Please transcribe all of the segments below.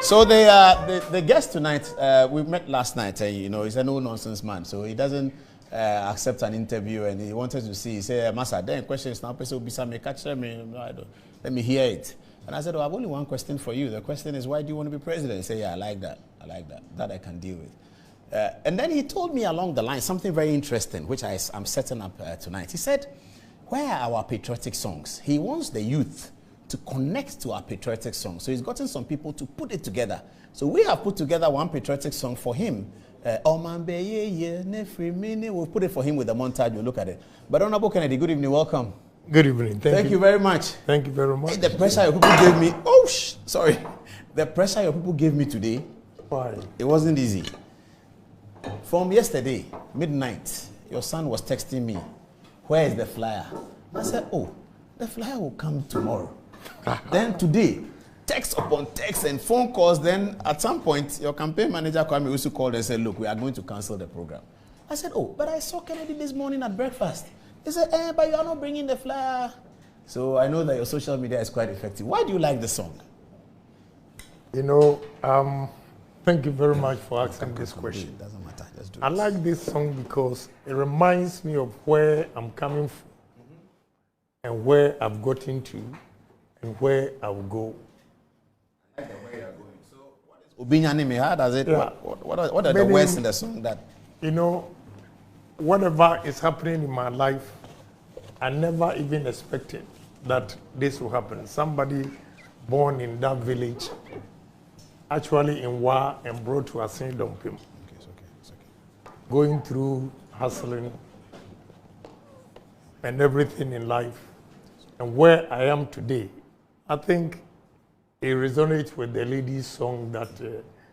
So the guest tonight, we met last night, and you know, he's a no-nonsense man, so he doesn't accept an interview, and he wanted to see. He said, "Master, then questions now, person will be some catch me. Let me hear it." And I said, "Oh, I have only one question for you. The question is, why do you want to be president?" He said, "Yeah, I like that. I like that. That I can deal with." And then he told me along the line something very interesting, which I'm setting up tonight. He said, "Where are our patriotic songs?" He wants the youth to connect to our patriotic song. So he's gotten some people to put it together. So we have put together one patriotic song for him. We'll put it for him with a montage. We'll look at it. But Honorable Kennedy, good evening. Welcome. Good evening. Thank you very much. Thank you very much. Hey, the pressure your people gave me. Oh, sorry. The pressure your people gave me today. Why? It wasn't easy. From yesterday, midnight, your son was texting me, "Where is the flyer?" I said, "Oh, the flyer will come tomorrow." Then today, text upon text and phone calls. Then at some point, your campaign manager Kwame also called and said, "Look, we are going to cancel the program." I said, "Oh, but I saw Kennedy this morning at breakfast." He said, "But you are not bringing the flyer." So I know that your social media is quite effective. Why do you like the song? You know, thank you very much for asking this question. It doesn't matter. Just do I it. like this song because it reminds me of where I'm coming from and where I've gotten to and where I'll go. I like the way you're going. So what is Obinyani? How does it? Yeah. What are the words in the song that? You know, whatever is happening in my life, I never even expected that this will happen. Somebody born in that village, actually in Wa and brought to Asin Dompim. Okay, it's okay. It's okay. Going through hustling and everything in life, and where I am today, I think it resonates with the lady's song that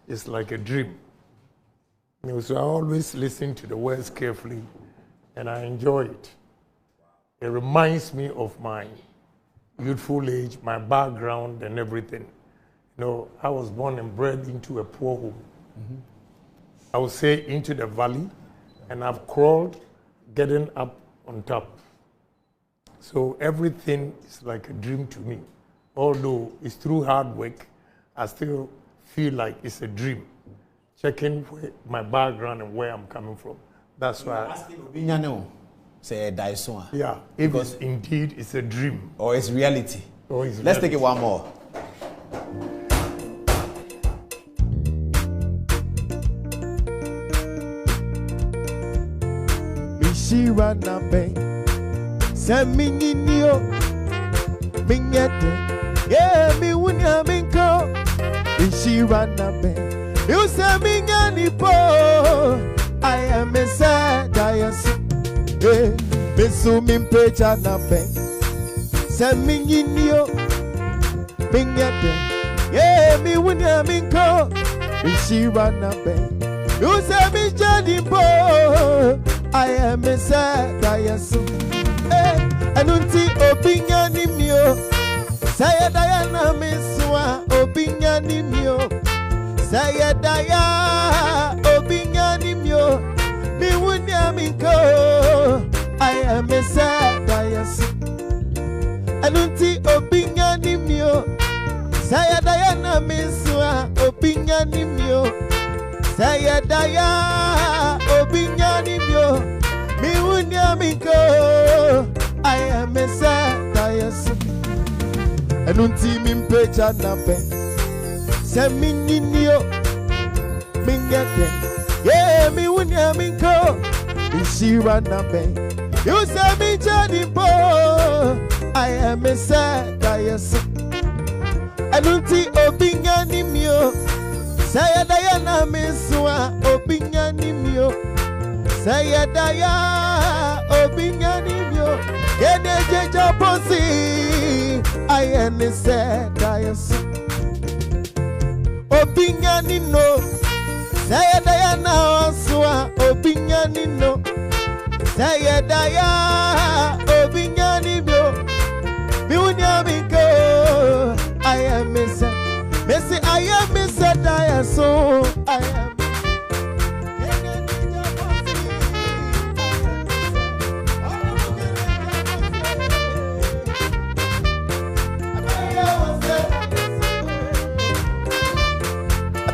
is like a dream. You know, so I always listen to the words carefully, and I enjoy it. It reminds me of my youthful age, my background, and everything. You know, I was born and bred into a poor home. I would say into the valley, and I've crawled, getting up on top. So everything is like a dream to me. Although it's through hard work, I still feel like it's a dream. Checking my background and where I'm coming from. That's why. Say Dyson. Yeah, if it's indeed it's a dream. Or it's reality. Or it's Let's reality. take it one more. Mishira na be Seminyo Minyete Yeah mi wunya minko Mishira na be You say minyani po I am a sad dias Yeah Misu mimpecha na be Seminyo Minyete Yeah mi wunya minko Mishira na be You say minyani po I am a sad dias Anunti obinyani mio Saya Diana miswa obinyani mio Saya Daya obinyani mio Mi wunya minko I am a sad dias Anunti obinyani mio Saya Diana miswa obinyani mio Saya Daya obinyani mio Mi wunya minko I am a sad dias Anunti mimpecha na be Semininio Minyete Yeah mi wunya minko Ishira na be You say me jadi po I am a sad dias Anunti obinyani mio Saya daya na miswa obinyani mio Saya daya obinyani mio Kene jeja posi I am a sad dias Obinyani no Saya daya na oswa obinyani no Saya daya obinyani mio Miunya minko I am a sad Messi I am a sad dias so I am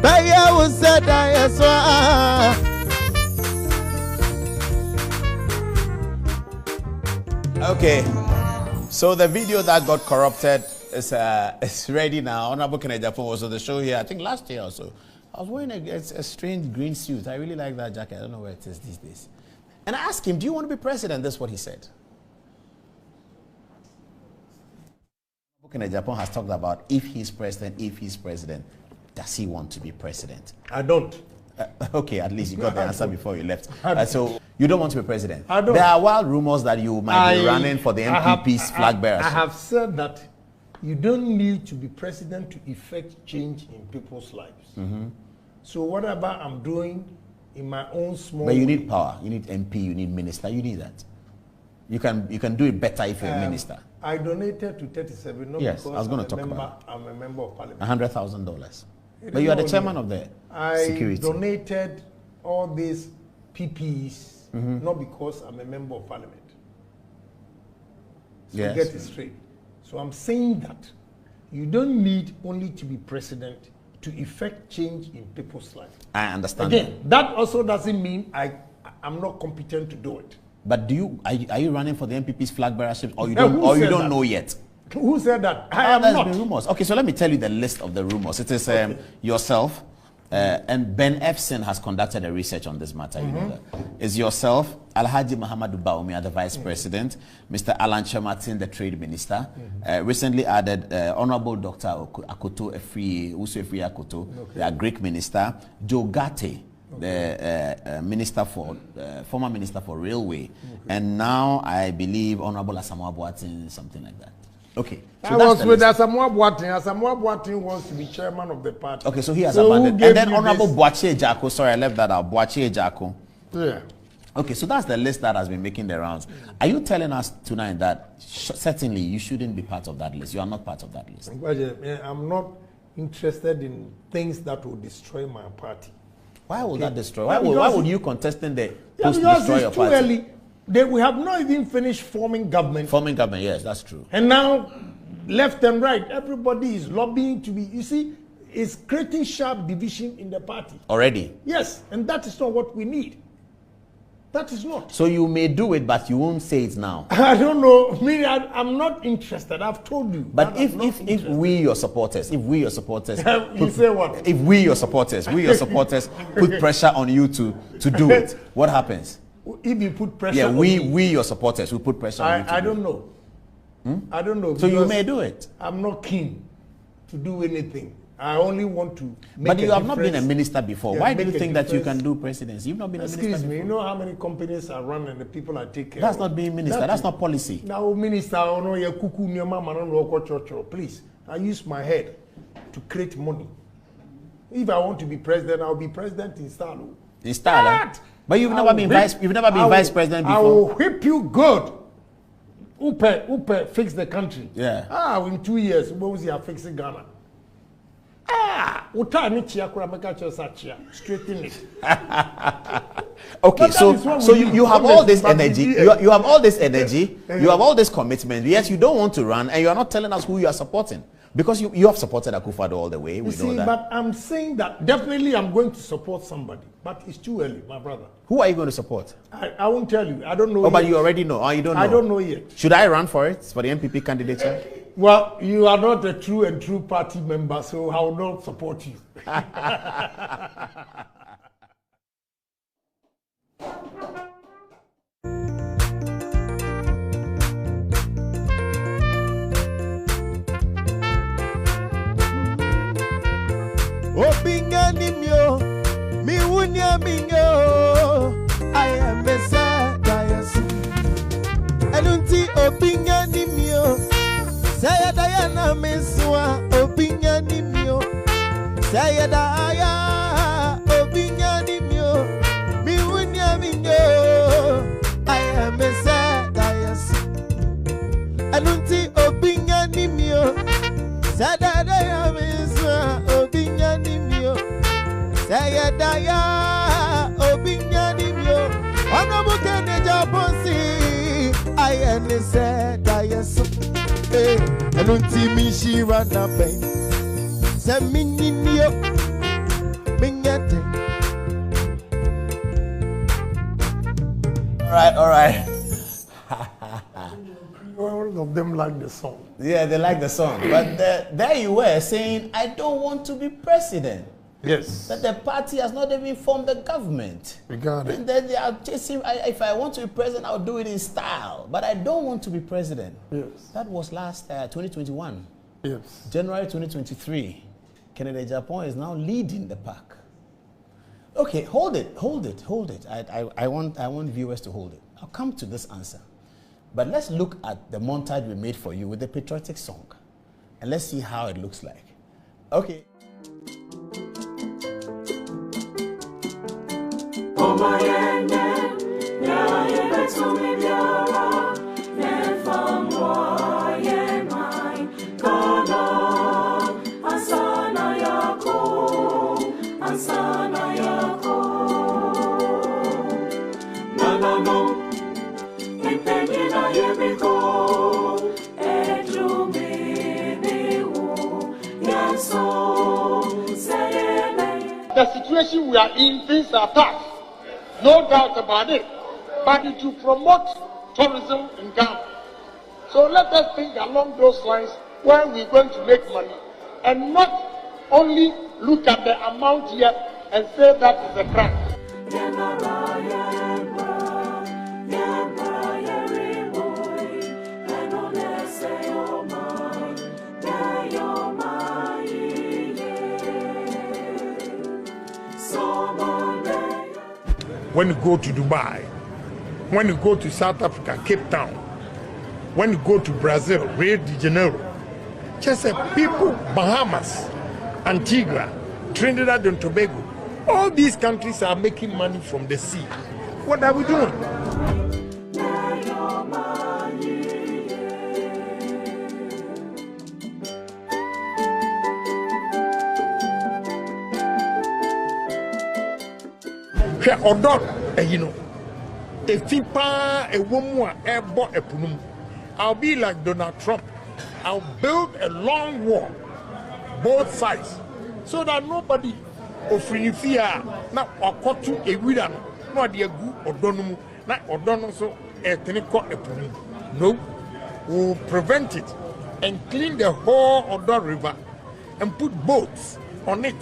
Baya was said I saw. Okay, so the video that got corrupted is ready now. Honorable Kenneth Japan was on the show here, I think last year or so. I was wearing a strange green suit. I really like that jacket. I don't know where it is these days. And I asked him, do you want to be president? That's what he said. Honorable Kenneth Japan has talked about if he's president, does he want to be president? I don't. Okay, at least you got the answer before you left. So you don't want to be president? I don't. There are wild rumors that you might be running for the MPP's flag bearers. I have said that you don't need to be president to effect change in people's lives. So whatever I'm doing in my own small But you way, need power. You need MP, you need minister, you need that. You can do it better if you're a minister. I donated to 37, not Yes, because I was going to talk about I'm a member of parliament. $100,000. But you are the chairman of the security. I donated all these PPs not because I'm a member of parliament. So Yes. get it straight. So I'm saying that you don't need only to be president to effect change in people's lives. I understand. Again, that also doesn't mean I'm not competent to do it. But are you running for the MPP's flag bearership, or you Yeah, don't, who or you said don't that? know yet? Who said that? I am There's not. been rumors. Okay, so let me tell you the list of the rumors. It is yourself, and Ben Efson has conducted a research on this matter. You know that. It's yourself, Alhaji Muhammadu Bawumia, the vice president, Mr. Alan Chematin, the trade minister, recently added Honorable Dr. Akoto Efriye, Usu Efriye Akoto, the Greek minister, Joe Gate, the former minister for railway, and now I believe Honorable Asamoah Boateng, something like that. Okay. So I was with Asamoah Boateng. Asamoah Boateng wants to be chairman of the party. Okay, so he has So abandoned. who And then gave you Honorable this? Boakye Ejako, sorry, I left that out. Boakye Ejako. Yeah. Okay, so that's the list that has been making the rounds. Are you telling us tonight that certainly you shouldn't be part of that list? You are not part of that list. I'm not interested in things that will destroy my party. Why would that destroy? Yeah, Why would you contesting the post because destroy your it's too party? early. We have not even finished forming government. Forming government, yes, that's true. And now, left and right, everybody is lobbying to be, you see, it's creating sharp division in the party. Already. Yes, and that is not what we need. That is not. So you may do it, but you won't say it now. I don't know. I'm not interested. I've told you. But that I'm not if interested. we your supporters, You say what? If we your supporters put pressure on you to do it, what happens? If you put pressure Yeah, on we me, your supporters will put pressure on you to I do don't it. know. I don't know. So you because may do it. I'm not keen to do anything. I only want to make But you a have not been a difference. minister before. Yeah, Why do you make a think that you can difference. do presidency? You've not been a minister Excuse me, before. you know how many companies I run and the people I take care That's of? not being minister. That's not policy. Now, minister, I know you kuku nyama manano church. Please, I use my head to create money. If I want to be president, I'll be president in style. In style, eh? But But you've never been vice president I will before. whip you good. Upe, fix the country. Yeah. In 2 years, what was you fixing Ghana? Straighten it. Okay, But that is what so we do. you have all this But energy. we- You have all this energy. You have all this commitment. Yet you don't want to run, and you are not telling us who you are supporting. Because you have supported Akufo-Addo all the way. We You know see, that. but I'm saying that definitely I'm going to support somebody. But it's too early, my brother. Who are you going to support? I won't tell you. I don't know Oh, but yet. you already know. Oh, you don't know. I don't know yet. Should I run for it, for the MPP candidature? Well, you are not a true party member, so I will not support you. Obinyani mio, mi wunya minyo. I am a Messiah. Elunti obinyani mio. Saya Diana Mesua obinyani mio. Saya Daya obinyani mio. Mi wunya minyo. I am a Messiah. Elunti obinyani mio. Saya Daya Mesua obinyani mio. Saya Daya obinyani mio. Honorable Kenneth Japan, I am a Messiah. And until me she ran up, say me nio, them like the song. Yeah, they like the song. But there you were saying, I don't want to be president. Yes. That the party has not even formed the government. We got it. And then they are chasing, if I want to be president, I'll do it in style. But I don't want to be president. Yes. That was last 2021. Yes. January 2023. Kennedy Japan is now leading the pack. Okay, hold it. I want viewers to hold it. I'll come to this answer. But let's look at the montage we made for you with the patriotic song. And let's see how it looks like. Okay. The situation we are in, things are tough, no doubt about it, but it will promote tourism in Ghana. So let us think along those lines when we're going to make money, and not only look at the amount here and say that is a crime. When you go to Dubai, when you go to South Africa, Cape Town, when you go to Brazil, Rio de Janeiro, just people, Bahamas, Antigua, Trinidad and Tobago, all these countries are making money from the sea. What are we doing? I'll be like Donald Trump. I'll build a long wall, both sides, so that nobody ofrinifia na wakotu ewira no ade agu odonumu na odono so eteniko epunu. No, we'll prevent it and clean the whole Odo River and put boats on it.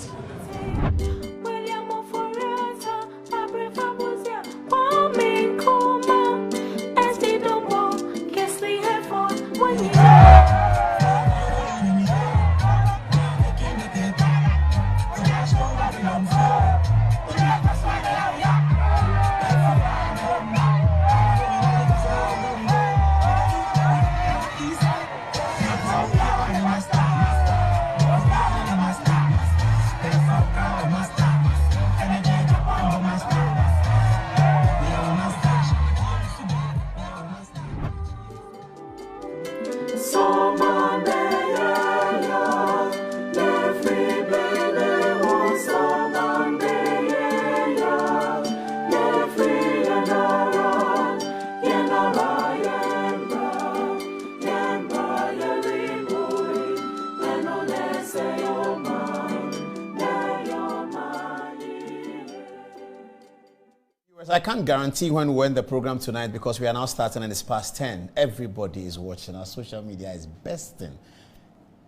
I can't guarantee when we end the program tonight because we are now starting and it's past 10. Everybody is watching. Our social media is bursting.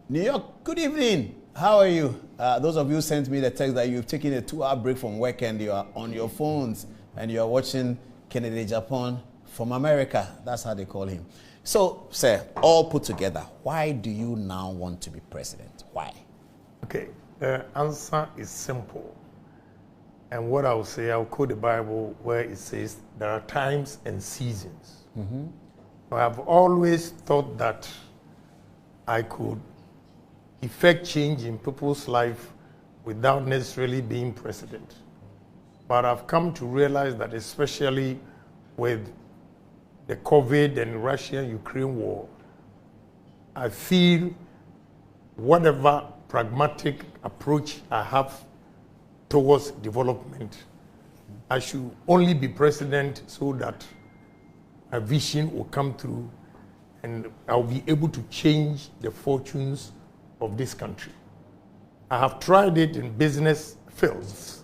New York, good evening. How are you? Those of you sent me the text that you've taken a 2-hour break from work and you are on your phones and you are watching Kennedy Japan from America. That's how they call him. So, sir, all put together, why do you now want to be president? Why? Okay, the answer is simple. And what I'll say, I'll quote the Bible where it says, there are times and seasons. I have always thought that I could effect change in people's life without necessarily being president. But I've come to realize that especially with the COVID and Russia-Ukraine war, I feel whatever pragmatic approach I have towards development, I should only be president so that a vision will come through and I'll be able to change the fortunes of this country. I have tried it in business fields.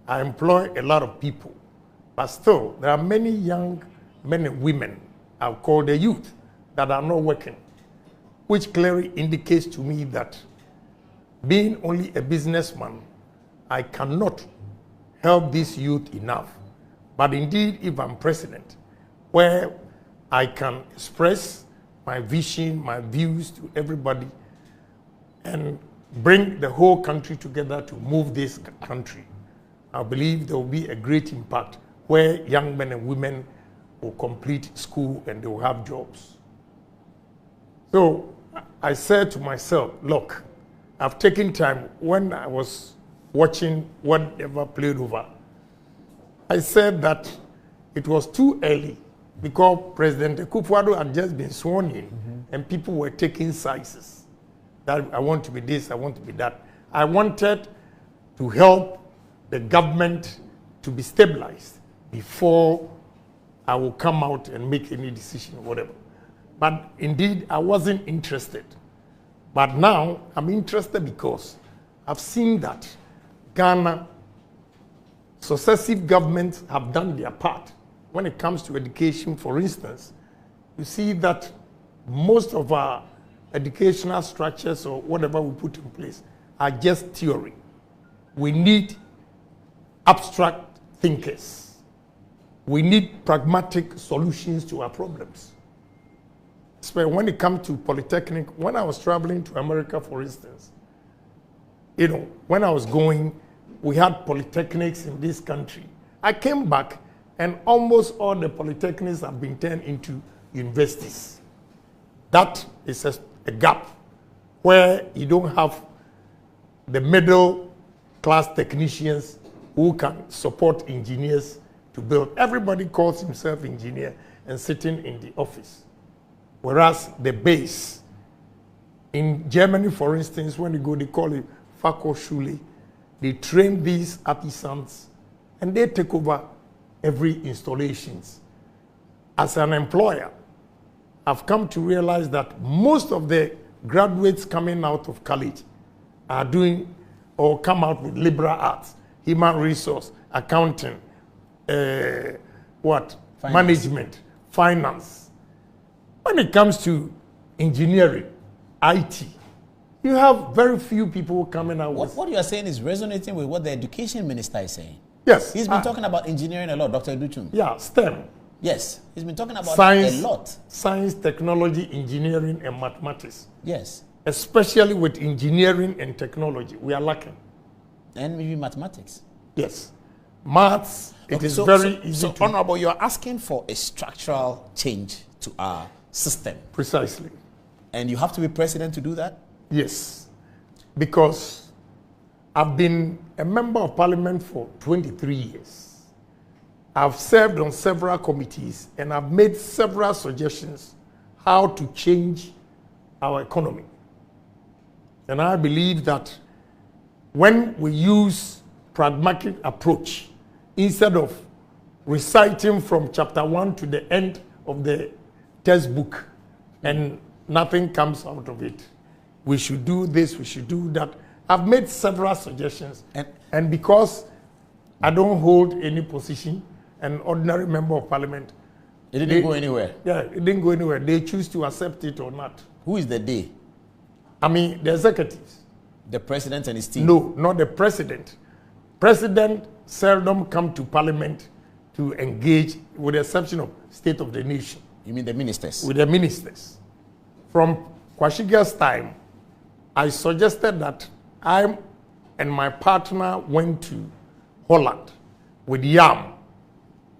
I employ a lot of people, but still there are many young men and women, I'll call the youth, that are not working, which clearly indicates to me that being only a businessman, I cannot help this youth enough. But indeed, if I'm president, where I can express my vision, my views to everybody, and bring the whole country together to move this country, I believe there will be a great impact where young men and women will complete school and they will have jobs. So I said to myself, look, I've taken time when I was watching whatever played over. I said that it was too early because President Akufo-Addo had just been sworn in and people were taking sizes. That I want to be this, I want to be that. I wanted to help the government to be stabilized before I will come out and make any decision or whatever. But indeed, I wasn't interested. But now, I'm interested because I've seen that Ghana, successive governments have done their part. When it comes to education, for instance, you see that most of our educational structures or whatever we put in place are just theory. We need abstract thinkers. We need pragmatic solutions to our problems. So when it comes to polytechnic, when I was traveling to America, for instance, when I was going, we had polytechnics in this country. I came back and almost all the polytechnics have been turned into universities. That is a gap where you don't have the middle class technicians who can support engineers to build. Everybody calls himself engineer and sitting in the office. Whereas the base, in Germany, for instance, when you go, they call it Fachhochschule. They train these artisans and they take over every installations. As an employer, I've come to realize that most of the graduates coming out of college are doing or come out with liberal arts, human resource, accounting, management, finance. When it comes to engineering, IT, you have very few people coming out with. What you are saying is resonating with what the education minister is saying. Yes. He's been talking about engineering a lot, Dr. Educhum. Yeah, STEM. Yes, he's been talking about science, a lot. Science, technology, engineering, and mathematics. Yes. Especially with engineering and technology, we are lacking. And maybe mathematics. Yes. Maths, it is very easy So, to... Honorable, you're asking for a structural change to our system. Precisely. And you have to be president to do that? Yes. Because I've been a member of parliament for 23 years. I've served on several committees and I've made several suggestions how to change our economy. And I believe that when we use pragmatic approach, instead of reciting from chapter 1 to the end of the textbook and nothing comes out of it, we should do this, we should do that. I've made several suggestions. And because I don't hold any position, an ordinary member of parliament. It didn't go anywhere? Yeah, it didn't go anywhere. They choose to accept it or not. Who is the they? I mean, the executives. The president and his team? No, not the president. President seldom come to parliament to engage, with the exception of State of the Nation. You mean the ministers? With the ministers. From Kwashiga's time, I suggested that I and my partner went to Holland with yam.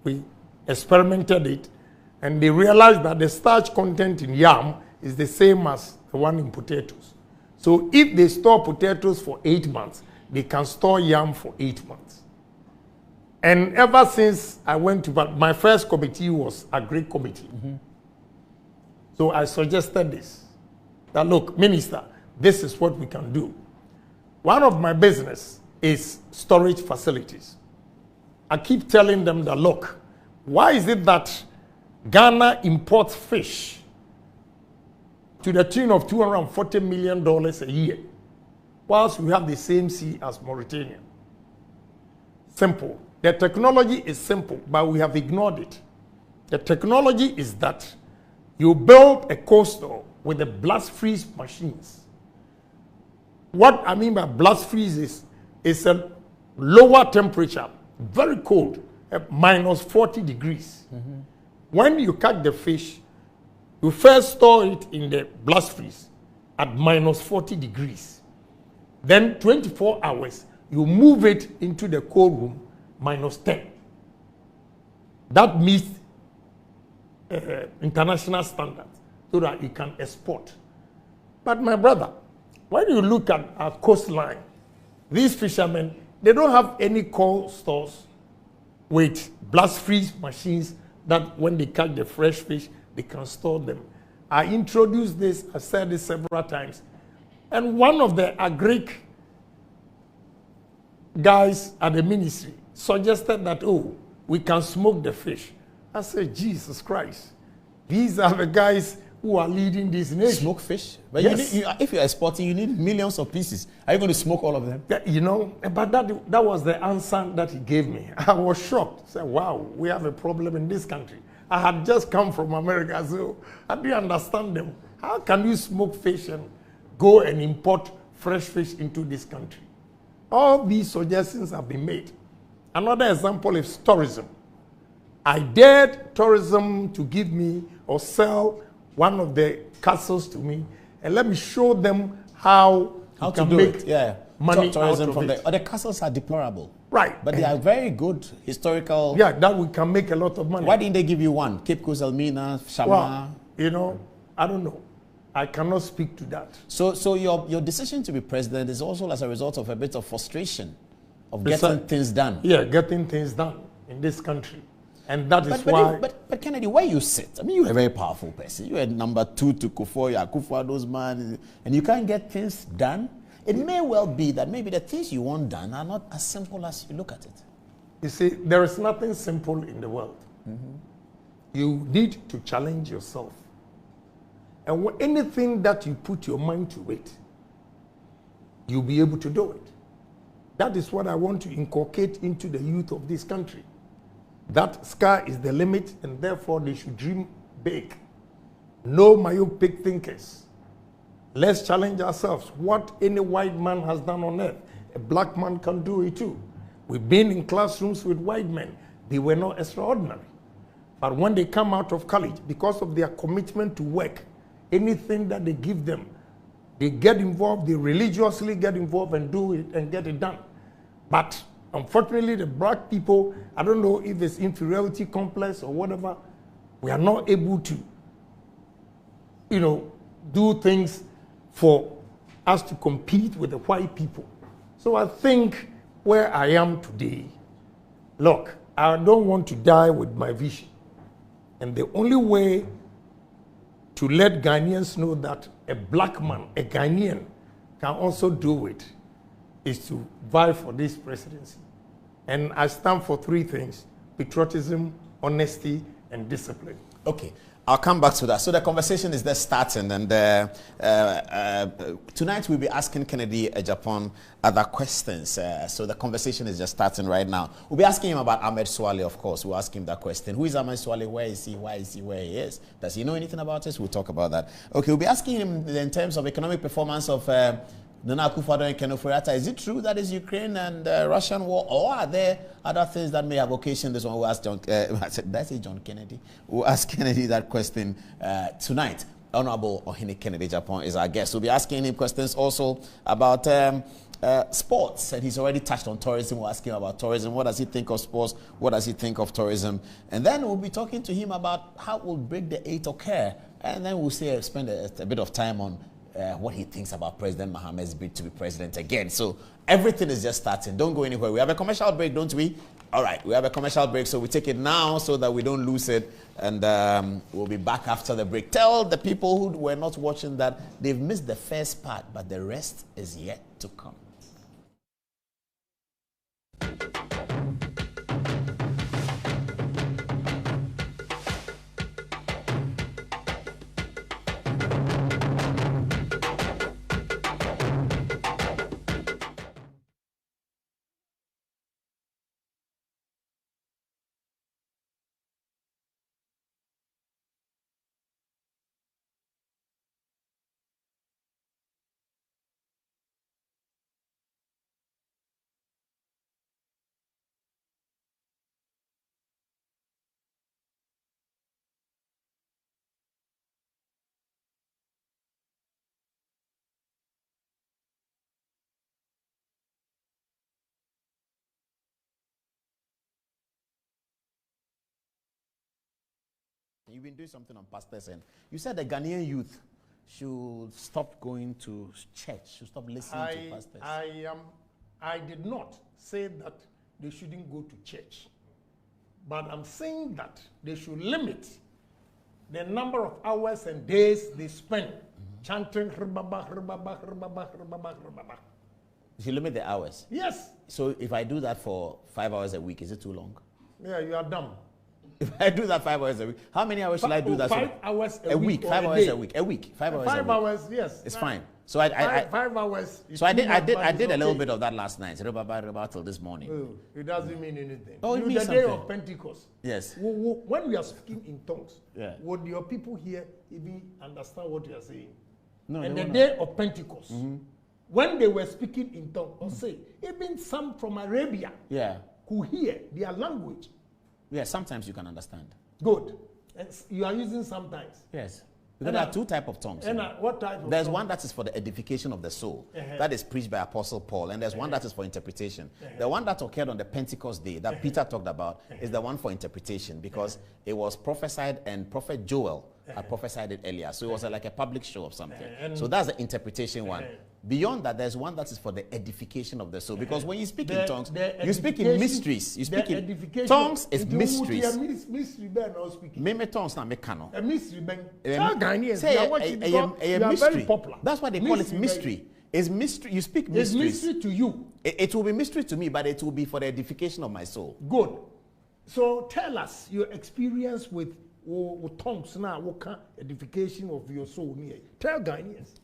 We experimented it, and they realized that the starch content in yam is the same as the one in potatoes. So if they store potatoes for 8 months, they can store yam for 8 months. And ever since I went to, my first committee was a great committee. So I suggested this, that look, minister, this is what we can do. One of my business is storage facilities. I keep telling them that, look, why is it that Ghana imports fish to the tune of $240 million a year, whilst we have the same sea as Mauritania? Simple. The technology is simple, but we have ignored it. The technology is that You build a coastal with the blast freeze machines. What I mean by blast freeze is a lower temperature, very cold, at minus 40 degrees. When you catch the fish, you first store it in the blast freeze at minus 40 degrees. Then 24 hours, you move it into the cold room, minus 10. That meets international standards so that you can export. But my brother, when you look at our coastline, these fishermen, they don't have any cold stores with blast freeze machines that when they catch the fresh fish, they can store them. I introduced this, I said this several times. And one of the agric guys at the ministry suggested that, oh, we can smoke the fish. I said, Jesus Christ, these are the guys who are leading this nation. Smoke fish? But yes. If you're exporting, you need millions of pieces. Are you going to smoke all of them? Yeah, you know, but that was the answer that he gave me. I was shocked. I said, wow, we have a problem in this country. I had just come from America, so I didn't understand them. How can you smoke fish and go and import fresh fish into this country? All these suggestions have been made. Another example is tourism. I dared tourism to give me or sell one of the castles to me and let me show them how you to can do make it. Yeah. money Tourism out from of it. the castles are deplorable. Right. But they are very good historical. Yeah, that we can make a lot of money. Why didn't they give you one? Cape Coast, Elmina, Shama? Well, you know, I don't know. I cannot speak to that. So your decision to be president is also as a result of a bit of frustration of getting things done. Yeah, getting things done in this country. And that is why... But Kennedy, where you sit, I mean, you're a very powerful person. You're number 2 to Akufo-Addo's man, and you can't get things done. It may well be that maybe the things you want done are not as simple as you look at it. You see, there is nothing simple in the world. You need to challenge yourself. And anything that you put your mind to it, you'll be able to do it. That is what I want to inculcate into the youth of this country. That sky is the limit, and therefore they should dream big. No myopic thinkers. Let's challenge ourselves. What any white man has done on earth, a black man can do it too. We've been in classrooms with white men. They were not extraordinary. But when they come out of college, because of their commitment to work, anything that they give them, they get involved, they religiously get involved and do it and get it done. But unfortunately, the black people, I don't know if it's inferiority complex or whatever, we are not able to, you know, do things for us to compete with the white people. So I think where I am today, look, I don't want to die with my vision. And the only way to let Ghanaians know that a black man, a Ghanaian, can also do it is to vie for this presidency. And I stand for 3 things: patriotism, honesty, and discipline. Okay, I'll come back to that. So the conversation is just starting, and tonight we'll be asking Kennedy Japan other questions. So the conversation is just starting right now. We'll be asking him about Ahmed Suale, of course. We'll ask him that question. Who is Ahmed Suale? Where is he? Why is he where he is? Does he know anything about this? We'll talk about that. Okay, we'll be asking him in terms of economic performance of Nana Akufo-Addo and Ken Ofori-Atta. Is it true that is Ukraine and Russian war, or are there other things that may have occasioned this one? We'll ask John. Did I say John Kennedy? We'll ask Kennedy that question tonight. Honorable Ohene Kennedy Japan is our guest. We'll be asking him questions also about sports, and he's already touched on tourism. We'll ask him about tourism. What does he think of sports? What does he think of tourism? And then we'll be talking to him about how we'll break the 8 occur, and then we'll spend a bit of time on what he thinks about President Mohammed's bid to be president again. So everything is just starting. Don't go anywhere. We have a commercial break, don't we? All right, we have a commercial break, so we take it now so that we don't lose it. And we'll be back after the break. Tell the people who were not watching that they've missed the first part, but the rest is yet to come. You've been doing something on pastors, and you said the Ghanaian youth should stop going to church, should stop listening to pastors. I did not say that they shouldn't go to church, but I'm saying that they should limit the number of hours and days they spend chanting "Rbaba, Rbaba, Rbaba, Rbaba, Rbaba." You should limit the hours. Yes. So if I do that for 5 hours a week, is it too long? Yeah, you are dumb. If I do that 5 hours a week, how many hours should I do that? 5 hours a week. 5 hours a week. A week. 5 hours. 5 hours. Yes. It's fine. So I 5 hours. So I did a little bit of that last night. Till this morning. Oh, it doesn't mean anything. Oh, it means the something. day of Pentecost. Yes. When we are speaking in tongues, yeah. would your people here even understand what you are saying? No. And the day of Pentecost, when they were speaking in tongues, or say even some from Arabia, could hear their language. Yeah. Sometimes you can understand. Good. And you are using sometimes. Yes. Because there are two types of tongues. And what type of There's tongue? one that is for the edification of the soul. That is preached by Apostle Paul. And there's one that is for interpretation. The one that occurred on the Pentecost day that Peter talked about is the one for interpretation, because it was prophesied, and Prophet Joel had prophesied it earlier. So it was like a public show of something. So that's the interpretation one. Beyond that, there's one that is for the edification of the soul. Because when you speak in tongues, you speak in mysteries. You speak in tongues is mysteries. Meme tongues na mekano. A mystery, man. Mystery. That's why they call it mystery. It's mystery. You speak mysteries. It's mystery to you. It will be mystery to me, but it will be for the edification of my soul. Good. So tell us your experience with tongues now. What kind of edification of your soul? Tell Ghanaians.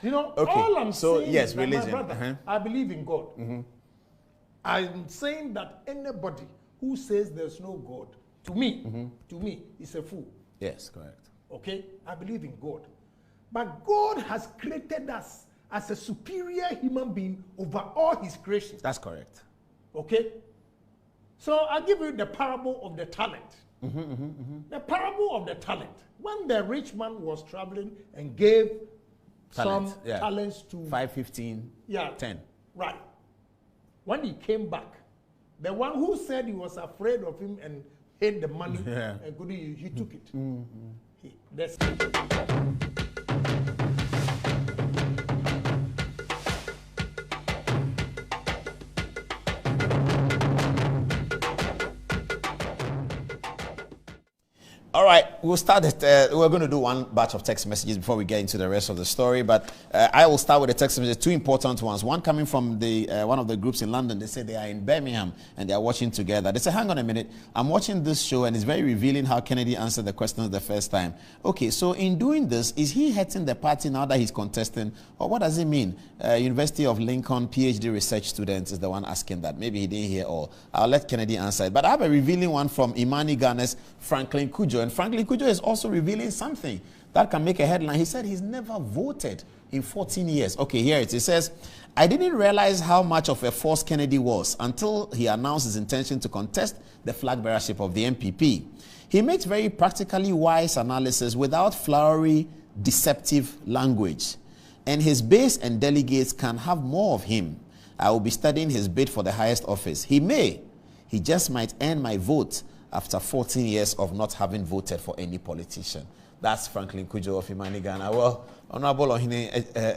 You know, all I'm saying is that, religion. my brother, I believe in God. I'm saying that anybody who says there's no God, to me, is a fool. Yes, correct. Okay? I believe in God. But God has created us as a superior human being over all his creations. That's correct. Okay? So I'll give you the parable of the talent. The parable of the talent. When the rich man was traveling and gave some talents to 5, 15, 10. Right. When he came back, the one who said he was afraid of him and hid the money and couldn't use, he took it. All right, we'll start it. We're going to do one batch of text messages before we get into the rest of the story. But I will start with the text messages, two important ones. One coming from the one of the groups in London. They say they are in Birmingham and they are watching together. They say, hang on a minute. I'm watching this show and it's very revealing how Kennedy answered the questions the first time. Okay, so in doing this, is he hurting the party now that he's contesting? Or what does it mean? University of Lincoln PhD research student is the one asking that. Maybe he didn't hear all. I'll let Kennedy answer it. But I have a revealing one from Imani Ghana's Franklin Kujo. And Franklin Kujo is also revealing something that can make a headline. He said he's never voted in 14 years. Okay, here it is. It says, I didn't realize how much of a force Kennedy was until he announced his intention to contest the flag bearership of the MPP. He makes very practically wise analysis without flowery, deceptive language. And his base and delegates can have more of him. I will be studying his bid for the highest office. He just might earn my vote after 14 years of not having voted for any politician. That's Franklin Kujo of Imani Ghana. Well, Honorable Ohine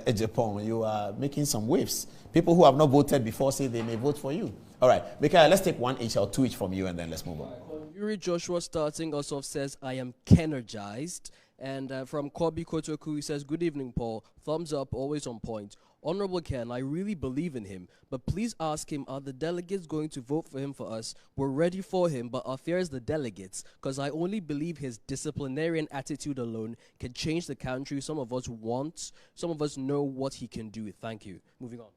Ejepong, you are making some waves. People who have not voted before say they may vote for you. All right, Becca, let's take one each or two each from you and then let's move on. Yuri Joshua starting us off says, I am Kenergized. And from Kobi Kotoku, he says, good evening, Paul. Thumbs up, always on point. Honorable Ken, I really believe in him, but please ask him, are the delegates going to vote for him for us? We're ready for him, but our fear is the delegates, because I only believe his disciplinarian attitude alone can change the country. Some of us know what he can do. Thank you. Moving on.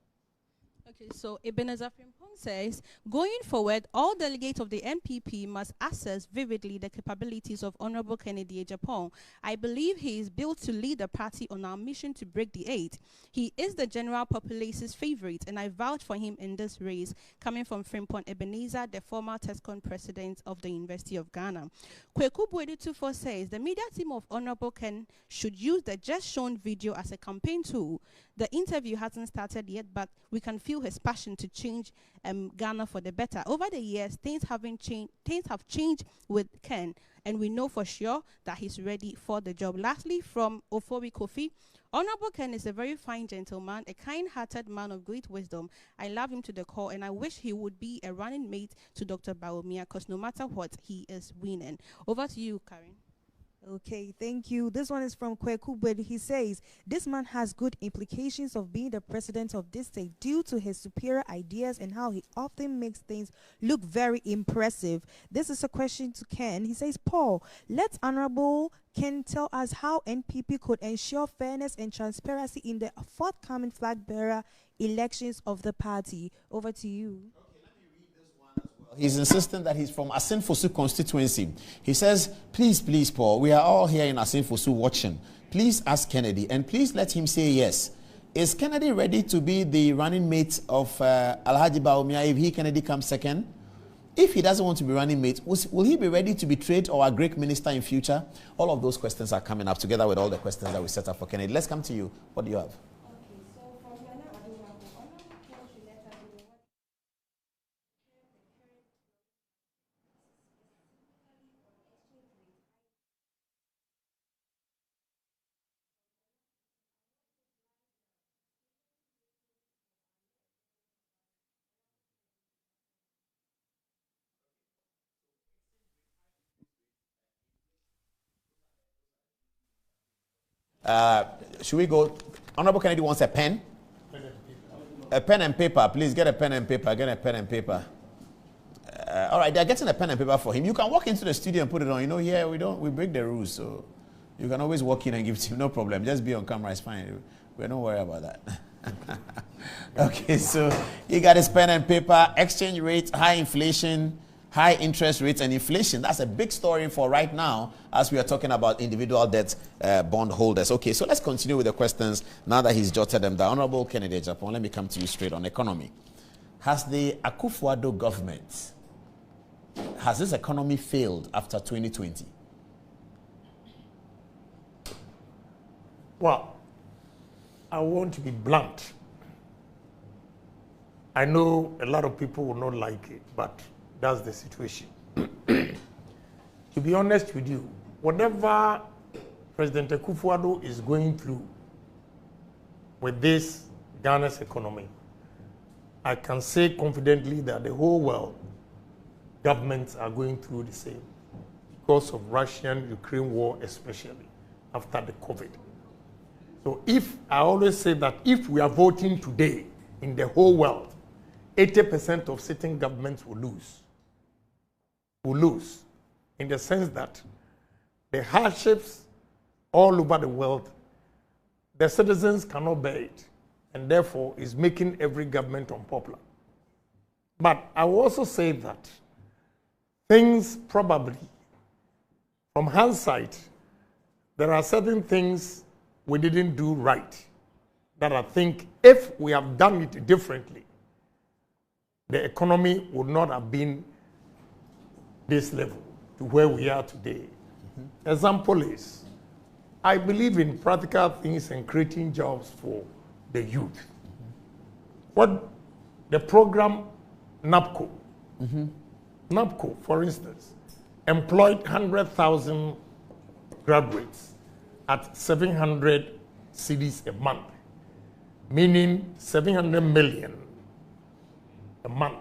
Okay, so Ebenezer Frimpong says, going forward, all delegates of the MPP must assess vividly the capabilities of Honorable Kennedy Ejapong. I believe he is built to lead the party on our mission to break the 8. He is the general populace's favorite, and I vouch for him in this race, coming from Frimpong Ebenezer, the former TESCON president of the University of Ghana. Kweku Buedu24 says, the media team of Honorable Ken should use the just shown video as a campaign tool. The interview hasn't started yet, but we can feel his passion to change Ghana for the better. Over the years, things have changed with Ken, and we know for sure that he's ready for the job. Lastly, from Ofori Kofi, Honorable Ken is a very fine gentleman, a kind-hearted man of great wisdom. I love him to the core, and I wish he would be a running mate to Dr. Bawumia, because no matter what, he is winning. Over to you, Karen. Okay, thank you. This one is from Kweku, but he says, this man has good implications of being the president of this state due to his superior ideas and how he often makes things look very impressive. This is a question to Ken. He says, Paul, let Honorable Ken tell us how NPP could ensure fairness and transparency in the forthcoming flag bearer elections of the party. Over to you. He's insisting that he's from Asin-Fosu constituency. He says, please, Paul, we are all here in Asin-Fosu watching. Please ask Kennedy, and please let him say yes. Is Kennedy ready to be the running mate of Alhaji Bawumia if Kennedy comes second? If he doesn't want to be running mate, will he be ready to be trade or a great minister in future? All of those questions are coming up together with all the questions that we set up for Kennedy. Let's come to you. What do you have? Should we go? Honorable Kennedy wants a pen. A pen and paper. Please get a pen and paper. Get a pen and paper. All right, they're getting a pen and paper for him. You can walk into the studio and put it on. You know, here we break the rules, so you can always walk in and give it to him. No problem. Just be on camera. It's fine. We don't worry about that. Okay, so he got his pen and paper. Exchange rate, high inflation, high interest rates, and inflation. That's a big story for right now as we are talking about individual debt bond holders. Okay, so let's continue with the questions now that he's jotted them down. Honorable Kennedy Japan, let me come to you straight on economy. Has the Akufo-Addo government, has this economy failed after 2020? Well, I want to be blunt. I know a lot of people will not like it, but that's the situation. To be honest with you, whatever President Akufo-Addo is going through with this Ghana's economy, I can say confidently that the whole world governments are going through the same because of Russian-Ukraine war, especially after the COVID. So I always say that if we are voting today in the whole world, 80% of sitting governments will lose. Will lose in the sense that the hardships all over the world, the citizens cannot bear it, and therefore is making every government unpopular. But I will also say that things probably, from hindsight, there are certain things we didn't do right that I think if we have done it differently, the economy would not have been this level to where we are today. Mm-hmm. Example is, I believe in practical things and creating jobs for the youth. Mm-hmm. What the program NAPCO, NAPCO, for instance, employed 100,000 graduates at 700 cedis a month, meaning 700 million a month.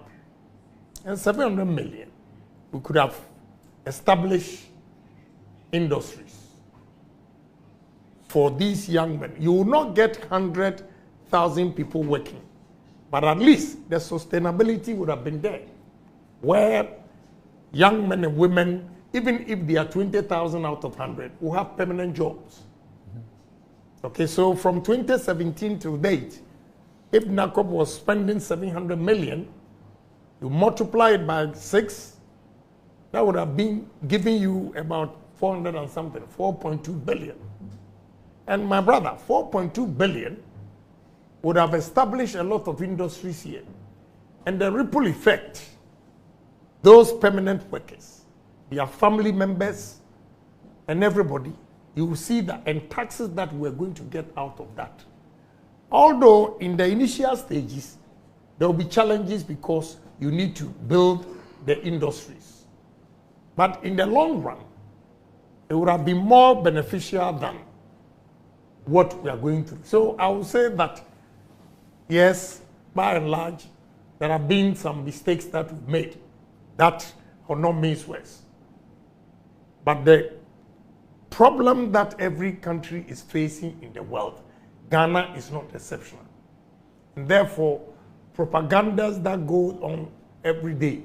And 700 million, we could have established industries for these young men. You will not get 100,000 people working, but at least the sustainability would have been there, where young men and women, even if they are 20,000 out of 100, will have permanent jobs. Mm-hmm. Okay, so from 2017 to date, if NACOP was spending 700 million, you multiply it by 6, that would have been giving you about 400 and something, 4.2 billion. And my brother, 4.2 billion would have established a lot of industries here. And the ripple effect, those permanent workers, their family members, and everybody, you will see that, and taxes that we're going to get out of that Although in the initial stages, there will be challenges because you need to build the industries. But in the long run, it would have been more beneficial than what we are going through. So I would say that, yes, by and large, there have been some mistakes that we've made that are not means worse. But the problem that every country is facing in the world, Ghana is not exceptional. And therefore, propagandas that go on every day,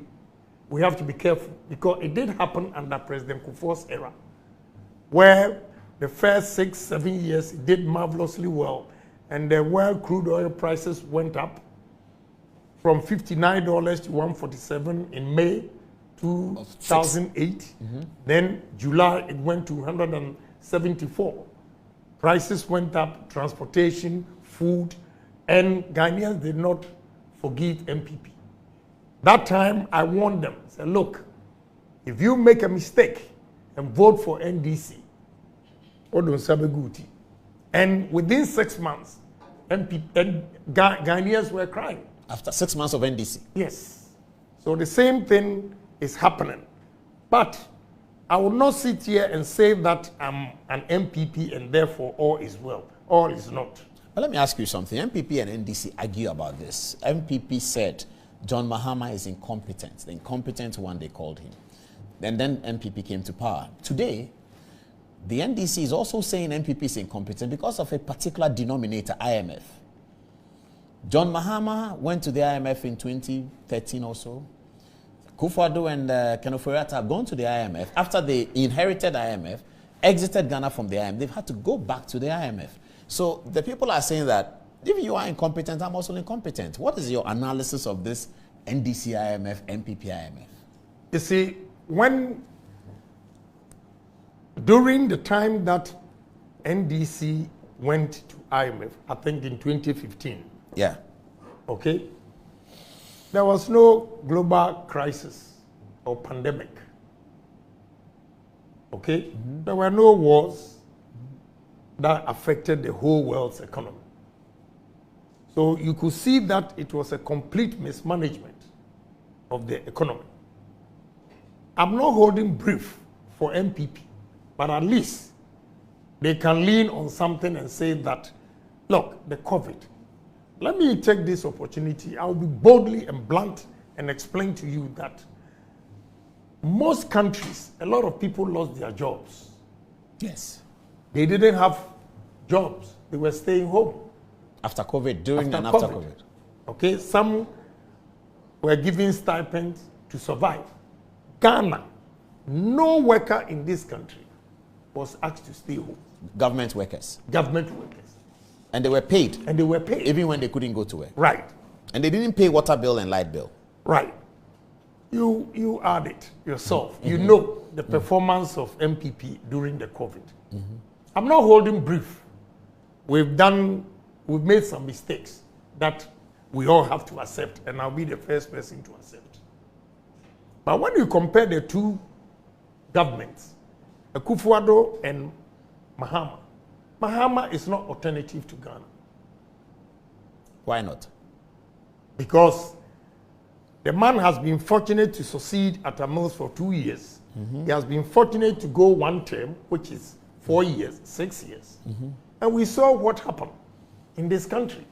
we have to be careful, because it did happen under President Kufuor's era, where the first 6-7 years it did marvelously well, and the world crude oil prices went up from $59 to $147 in May 2008. Then July it went to 174. Prices went up, transportation, food, and Ghanaians did not forgive MPP. That time I warned them, said, look, if you make a mistake and vote for NDC, and within 6 months, Ghanaians were crying. After 6 months of NDC? Yes. So the same thing is happening. But I will not sit here and say that I'm an MPP and therefore all is well. All is not. But let me ask you something. MPP and NDC argue about this. MPP said John Mahama is incompetent. The incompetent one, they called him. And then MPP came to power. Today, the NDC is also saying MPP is incompetent because of a particular denominator, IMF. John Mahama went to the IMF in 2013 or so. Kufuor and Kenoforiata have gone to the IMF. After they inherited IMF, exited Ghana from the IMF, they've had to go back to the IMF. So the people are saying that if you are incompetent, I'm also incompetent. What is your analysis of this NDC IMF, MPP IMF? You see, during the time that NDC went to IMF, I think in 2015. Yeah. Okay? There was no global crisis or pandemic. Okay? There were no wars that affected the whole world's economy. So you could see that it was a complete mismanagement of the economy. I'm not holding brief for MPP, but at least they can lean on something and say that, look, the COVID. Let me take this opportunity. I'll be boldly and blunt and explain to you that most countries, a lot of people lost their jobs. Yes. They didn't have jobs. They were staying home. After COVID, during and after COVID. Okay, some were given stipends to survive. Ghana, no worker in this country was asked to stay home. Government workers. Government workers. And they were paid. And they were paid. Even when they couldn't go to work. Right. And they didn't pay water bill and light bill. Right. You add it yourself. You know the performance of MPP during the COVID. I'm not holding brief. We've made some mistakes that we all have to accept, and I'll be the first person to accept. But when you compare the two governments, Kufuor and Mahama, Mahama is not alternative to Ghana. Why not? Because the man has been fortunate to succeed at a mills for 2 years. He has been fortunate to go one term, which is 4 years, 6 years. And we saw what happened in this country.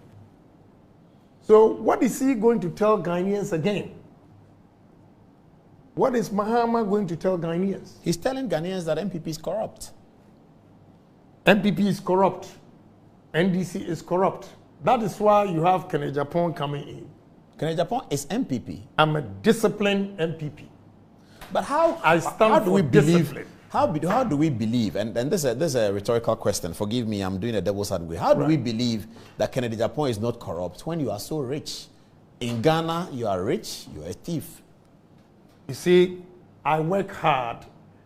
So what is he going to tell Ghanaians again? What is Mahama going to tell Ghanaians? He's telling Ghanaians that MPP is corrupt. MPP is corrupt. NDC is corrupt. That is why you have Kenneth Japan coming in. Kenneth Japan is MPP. I'm a disciplined MPP. But how do we believe? How do we believe? And this is a rhetorical question. Forgive me, I'm doing a devil's advocate. How do we believe that Kenneth Japan is not corrupt when you are so rich? In Ghana, you are rich, you are a thief. You see, I work hard.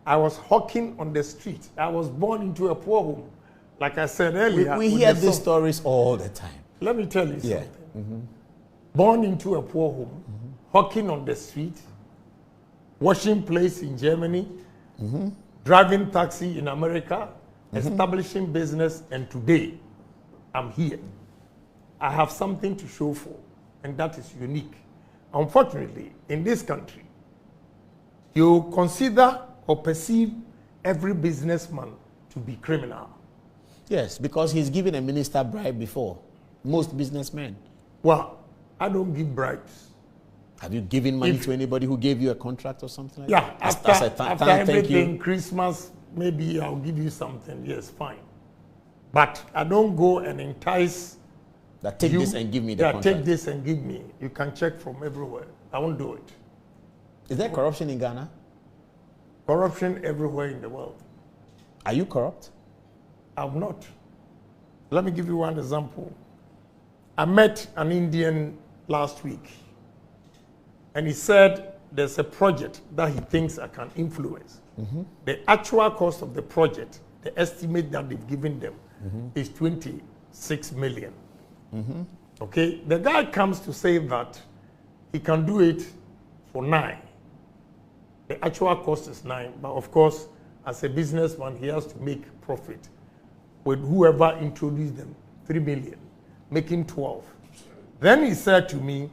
I was hawking on the street. I was born into a poor home. Like I said earlier. We hear these stories all the time. Let me tell you something. Born into a poor home, hawking on the street, washing plates in Germany, driving taxi in America, establishing business, and today I'm here. I have something to show for, and that is unique. Unfortunately, in this country, you consider or perceive every businessman to be criminal. Yes, because he's given a minister bribe before. Most businessmen. Well, I don't give bribes. Have you given money to anybody who gave you a contract or something like that? Yeah, after thank everything, you. Christmas, maybe I'll give you something. Yes, fine. But I don't go and entice that take this and give me the contract. Take this and give me. You can check from everywhere. I won't do it. Is there corruption in Ghana? Corruption everywhere in the world. Are you corrupt? I'm not. Let me give you one example. I met an Indian last week, and he said there's a project that he thinks I can influence. The actual cost of the project, the estimate that they've given them, is 26 million. Okay, the guy comes to say that he can do it for 9. The actual cost is 9, but of course, as a businessman, he has to make profit with whoever introduced them, 3 million, making 12. Then he said to me,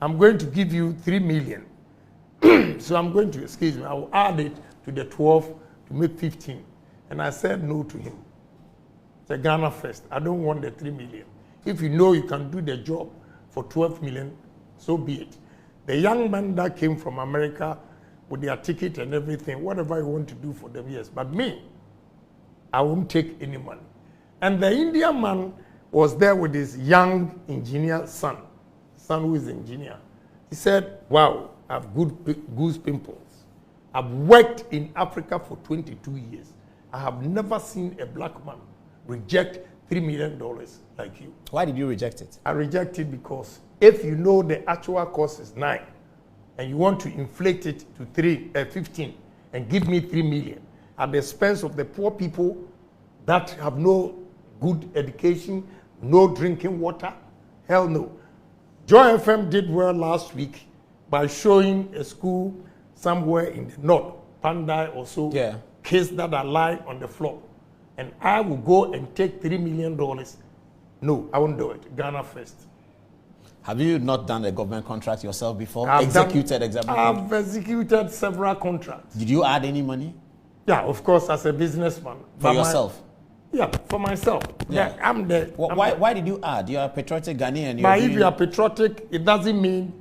I'm going to give you 3 million. So I'm going to, excuse me, I will add it to the 12 to make 15. And I said no to him. It's a Ghana first. I don't want the 3 million. If you know you can do the job for 12 million, so be it. The young man that came from America with their ticket and everything, whatever you want to do for them, yes. But me, I won't take any money. And the Indian man was there with his young engineer son who is an engineer. He said, wow, I have goose pimples. I've worked in Africa for 22 years. I have never seen a black man reject $3 million like you. Why did you reject it? I rejected because if you know the actual cost is 9 and you want to inflate it to 15 and give me 3 million at the expense of the poor people that have no good education, no drinking water, hell no. Joy FM did well last week by showing a school somewhere in the north, Pandai or so, kids that are lying on the floor. And I will go and take $3 million. No, I won't do it. Ghana first. Have you not done a government contract yourself before? I've executed several contracts. Did you add any money? Yeah, of course, as a businessman. For yourself? Yeah, for myself. Yeah, I'm there. Why did you add? You are a patriotic Ghanaian. But if you are patriotic, it doesn't mean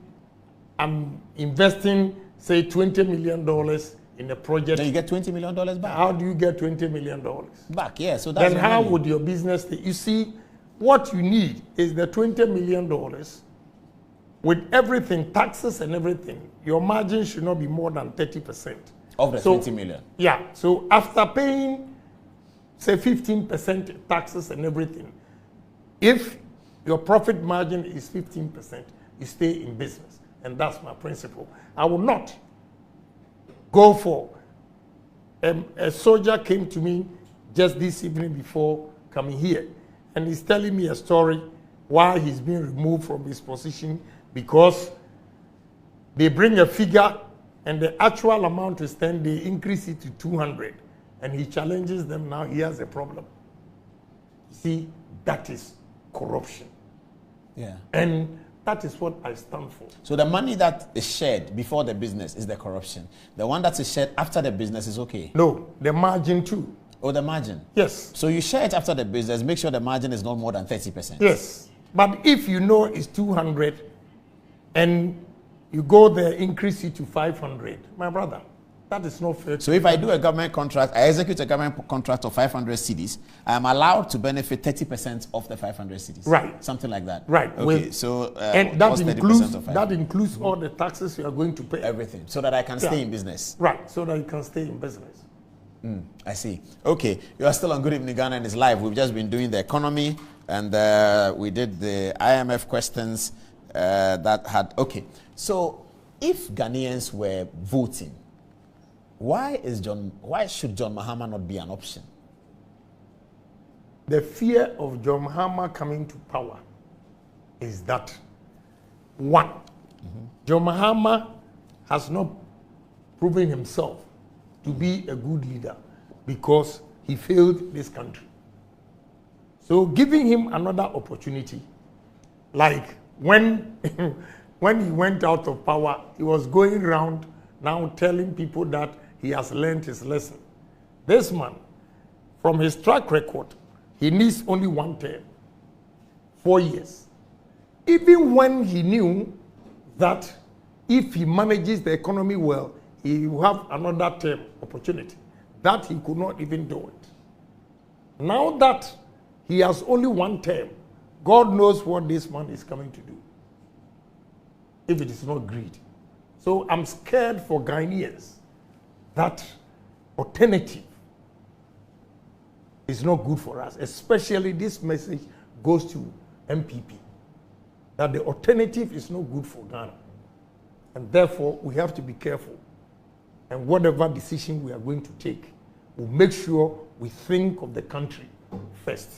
I'm investing, say, $20 million in a project. Then you get $20 million back. How do you get $20 million back? Yeah, so that's then how would your business stay? You see, what you need is the $20 million with everything, taxes and everything. Your margin should not be more than 30%. Of the 20 million? Yeah. So after paying, say, 15% taxes and everything, if your profit margin is 15%, you stay in business. And that's my principle. I will not go for a soldier came to me just this evening before coming here, and he's telling me a story why he's being removed from his position because they bring a figure and the actual amount is 10, they increase it to 200, and he challenges them. Now he has a problem. See, that is corruption. Yeah. And that is what I stand for. So the money that is shared before the business is the corruption. The one that is shared after the business is okay? No, the margin too. Oh, the margin? Yes. So you share it after the business, make sure the margin is not more than 30%. Yes. But if you know it's 200 and you go there, increase it to 500, my brother, that is not fair. So if I do a government contract, I execute a government contract of 500 cedis, I am allowed to benefit 30% of the 500 cedis. Right. Something like that. Right. Okay. So and that includes all the taxes you are going to pay. Everything. So that I can stay in business. Right. So that you can stay in business. I see. Okay. You are still on Good Evening Ghana and it's live. We've just been doing the economy and we did the IMF questions that had. Okay. So if Ghanaians were voting, why should John Mahama not be an option? The fear of John Mahama coming to power is that, one, John Mahama has not proven himself to be a good leader because he failed this country. So giving him another opportunity Like when, when he went out of power, he was going around now telling people that he has learned his lesson. This man, from his track record, he needs only one term, 4 years. Even when he knew that if he manages the economy well, he will have another term opportunity, that he could not even do it. Now that he has only one term, God knows what this man is coming to do, if it is not greed. So I'm scared for Ghanaians that alternative is not good for us, especially this message goes to MPP, that the alternative is not good for Ghana. And therefore, we have to be careful. And whatever decision we are going to take, we'll make sure we think of the country first.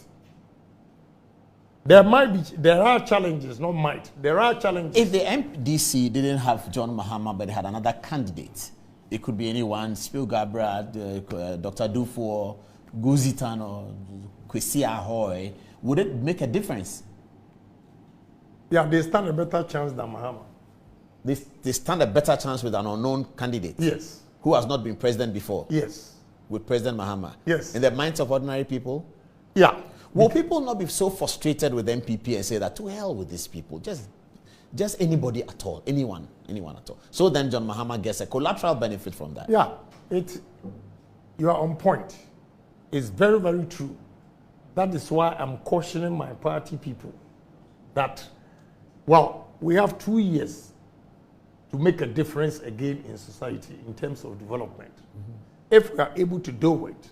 There are challenges, not might. There are challenges. If the MDC didn't have John Mahama, but had another candidate, it could be anyone, Spill Gabrad, Dr. Dufour, Guzitan, or Kwesi Ahoy, would it make a difference? Yeah, they stand a better chance than Mahama. They stand a better chance with an unknown candidate? Yes. Who has not been president before? Yes. With President Mahama? Yes. In the minds of ordinary people? Yeah. Will people not be so frustrated with MPP and say that, to hell with these people, just anybody at all, anyone at all? So then John Mahama gets a collateral benefit from that. Yeah, you are on point. It's very, very true. That is why I'm cautioning my party people that, well, we have 2 years to make a difference again in society in terms of development. Mm-hmm. If we are able to do it,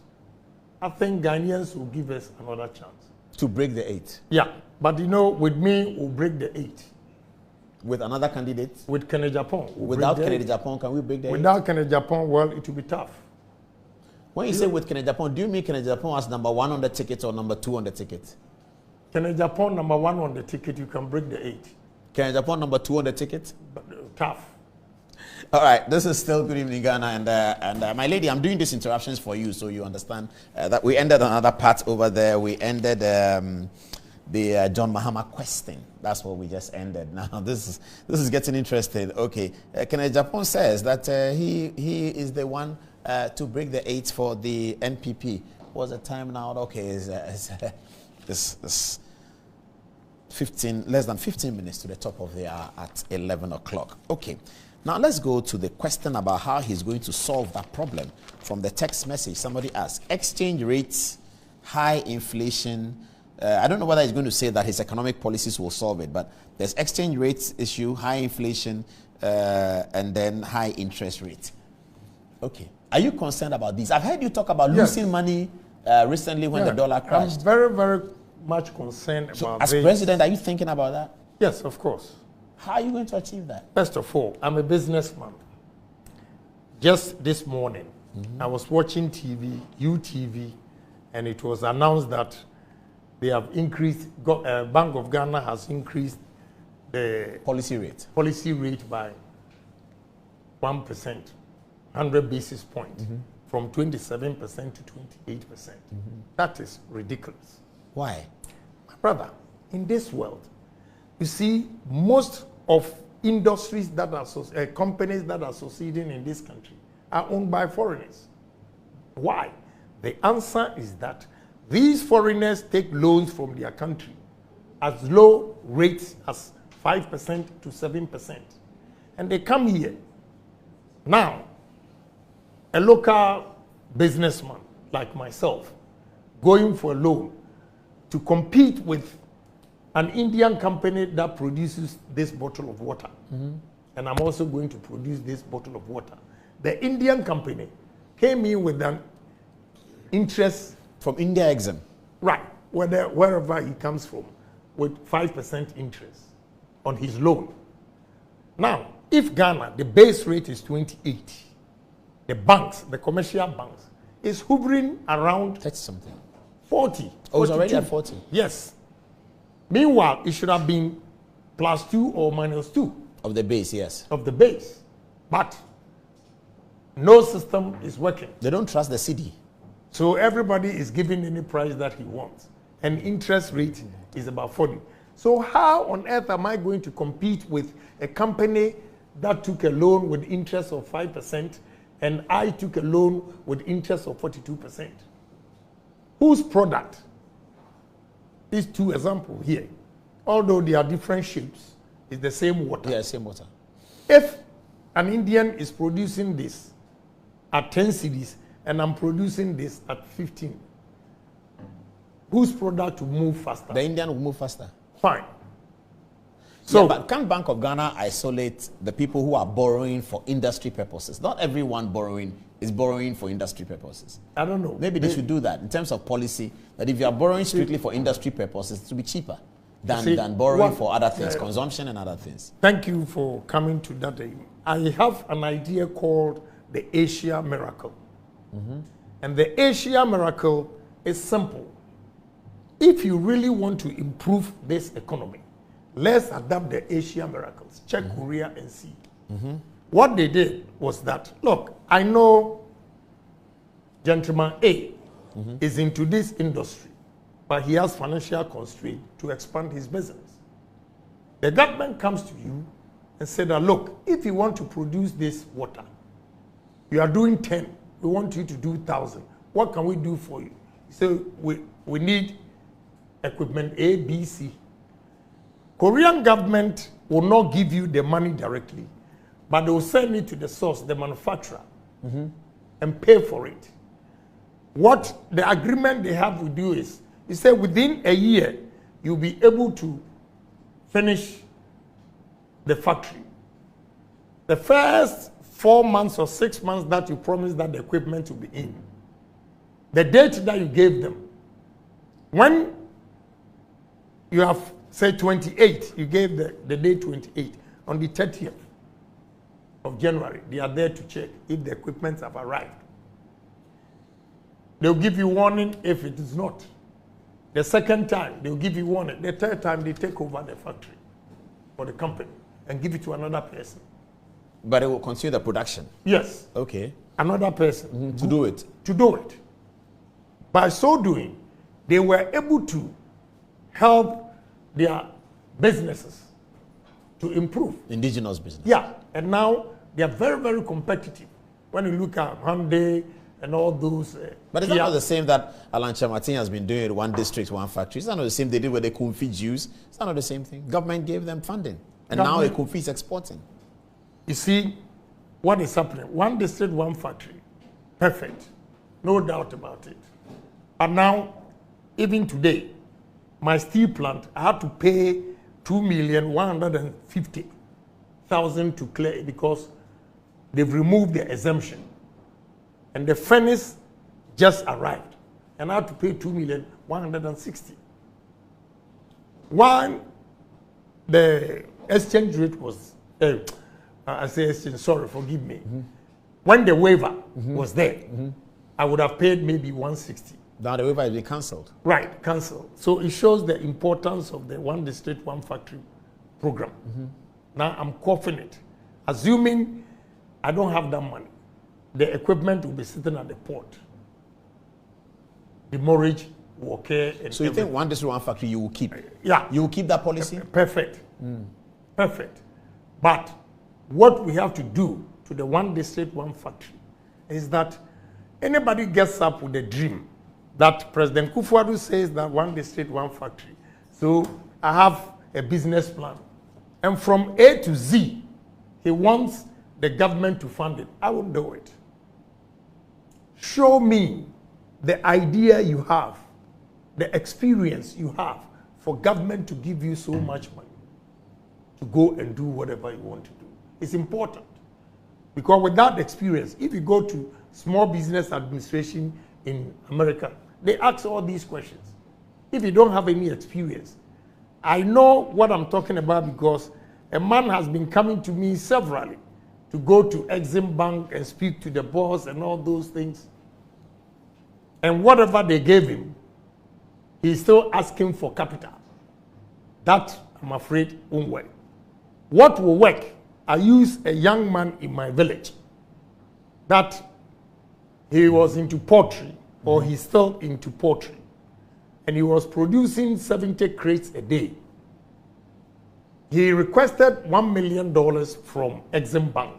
I think Ghanaians will give us another chance. To break the 8? Yeah, but you know, with me, we'll break the 8. With another candidate? With Kennedy Japan. Without Kennedy Japan, can we break the 8? Without Kennedy Japan, well, it will be tough. When you say with Kennedy Japan, do you mean Kennedy Japan as number 1 on the ticket or number 2 on the ticket? Kennedy Japan, number 1 on the ticket, you can break the 8. Kennedy Japan, number 2 on the ticket? But, tough. All right, this is still Good Evening Ghana, and my lady, I'm doing these interruptions for you so you understand that we ended another part over there. We ended the John Mahama question. That's what we just ended. Now this is getting interesting. Okay, Kennedy Japan says that he is the one to break the 8 for the NPP. What's the time now? Okay, it's 15, less than 15 minutes to the top of the hour at 11 o'clock. Okay. Now let's go to the question about how he's going to solve that problem. From the text message, somebody asked, exchange rates, high inflation. I don't know whether he's going to say that his economic policies will solve it, but there's exchange rates issue, high inflation, and then high interest rate. Okay. Are you concerned about these? I've heard you talk about losing money recently when the dollar crashed. I'm very, very much concerned about as president, are you thinking about that? Yes, of course. How are you going to achieve that? First of all, I'm a businessman. Just this morning, I was watching TV, UTV, and it was announced that they have increased, Bank of Ghana has increased the policy rate by 1%, 100 basis points, from 27% to 28%. That is ridiculous. Why? My brother, in this world, you see, most of industries that are companies that are succeeding in this country are owned by foreigners. Why? The answer is that these foreigners take loans from their country at low rates as 5% to 7%. And they come here. Now, a local businessman like myself going for a loan to compete with an Indian company that produces this bottle of water. And I'm also going to produce this bottle of water. The Indian company came in with an interest. From India Exim? Right, wherever he comes from, with 5% interest on his loan. Now, if Ghana, the base rate is 28, the banks, the commercial banks, is hovering around 30-something. 40. Oh, it's already at 40? Yes. Meanwhile, it should have been +2 or -2. Of the base, yes. Of the base. But no system is working. They don't trust the city. So everybody is giving any price that he wants. And interest rate is about 40. So how on earth am I going to compete with a company that took a loan with interest of 5% and I took a loan with interest of 42%? Whose product? These two examples here, although they are different shapes, it's the same water. Yeah, same water. If an Indian is producing this at 10 cedis and I'm producing this at 15, whose product will move faster? The Indian will move faster. Fine. So, So, but can Bank of Ghana isolate the people who are borrowing for industry purposes? Not everyone borrowing is borrowing for industry purposes. I don't know. Maybe they should do that in terms of policy, that if you are borrowing strictly for industry purposes, it will be cheaper than borrowing for other things, consumption and other things. Thank you for coming to that. I have an idea called the Asia Miracle. And the Asia Miracle is simple. If you really want to improve this economy, let's adapt the Asia Miracles. Check Korea and see. What they did was that, look, I know gentleman A is into this industry, but he has financial constraint to expand his business. The government comes to you and said that, look, if you want to produce this water, you are doing 10, we want you to do 1,000. What can we do for you? So we need equipment A, B, C. Korean government will not give you the money directly, but they will send it to the source, the manufacturer, and pay for it. What the agreement they have with you is, you say within a year, you'll be able to finish the factory. The first 4 months or 6 months that you promised that the equipment will be in, the date that you gave them, when you have, say, 28, you gave the date 28, on the 30th of January, they are there to check if the equipment have arrived. They'll give you warning if it is not. The second time, they'll give you warning. The third time, they take over the factory or the company and give it to another person. But it will continue the production. Yes. Okay. Another person. To do it. To do it. By so doing, they were able to help their businesses to improve. Indigenous business. Yeah. And now they are very, very competitive. When you look at Hyundai and all those. But is that not the same that Alan Chamatin has been doing with one district, one factory? Is that not the same they did with the Kumfi Jews? Is that not the same thing? Government gave them funding. And now the Kumfi is exporting. You see what is happening. One district, one factory. Perfect. No doubt about it. And now, even today, my steel plant, I had to pay 2,150,000 to clear it because they've removed the exemption. And the furnace just arrived. And I had to pay 2,160,000. One, the exchange rate was, I say exchange, sorry, forgive me. When the waiver was there, I would have paid maybe 160. Now the waiver has been cancelled. Right, cancelled. So it shows the importance of the one district, one factory program. Now I'm coughing it. Assuming I don't have that money, the equipment will be sitting at the port. The mortgage will occur. So you think one district, one factory you will keep? Yeah. You will keep that policy? Perfect. Perfect. But what we have to do to the one district, one factory is that anybody gets up with a dream that President Kufuor says that one district, one factory. So I have a business plan. And from A to Z, he wants the government to fund it. I won't do it. Show me the idea you have, the experience you have for government to give you so much money to go and do whatever you want to do. It's important. Because without experience, if you go to small business administration in America, they ask all these questions. If you don't have any experience, I know what I'm talking about because a man has been coming to me severally to go to Exim Bank and speak to the boss and all those things. And whatever they gave him, he's still asking for capital. That, I'm afraid, won't work. What will work? I use a young man in my village that he was into poultry, or he's still into poultry, and he was producing 70 crates a day. He requested $1 million from Exim Bank.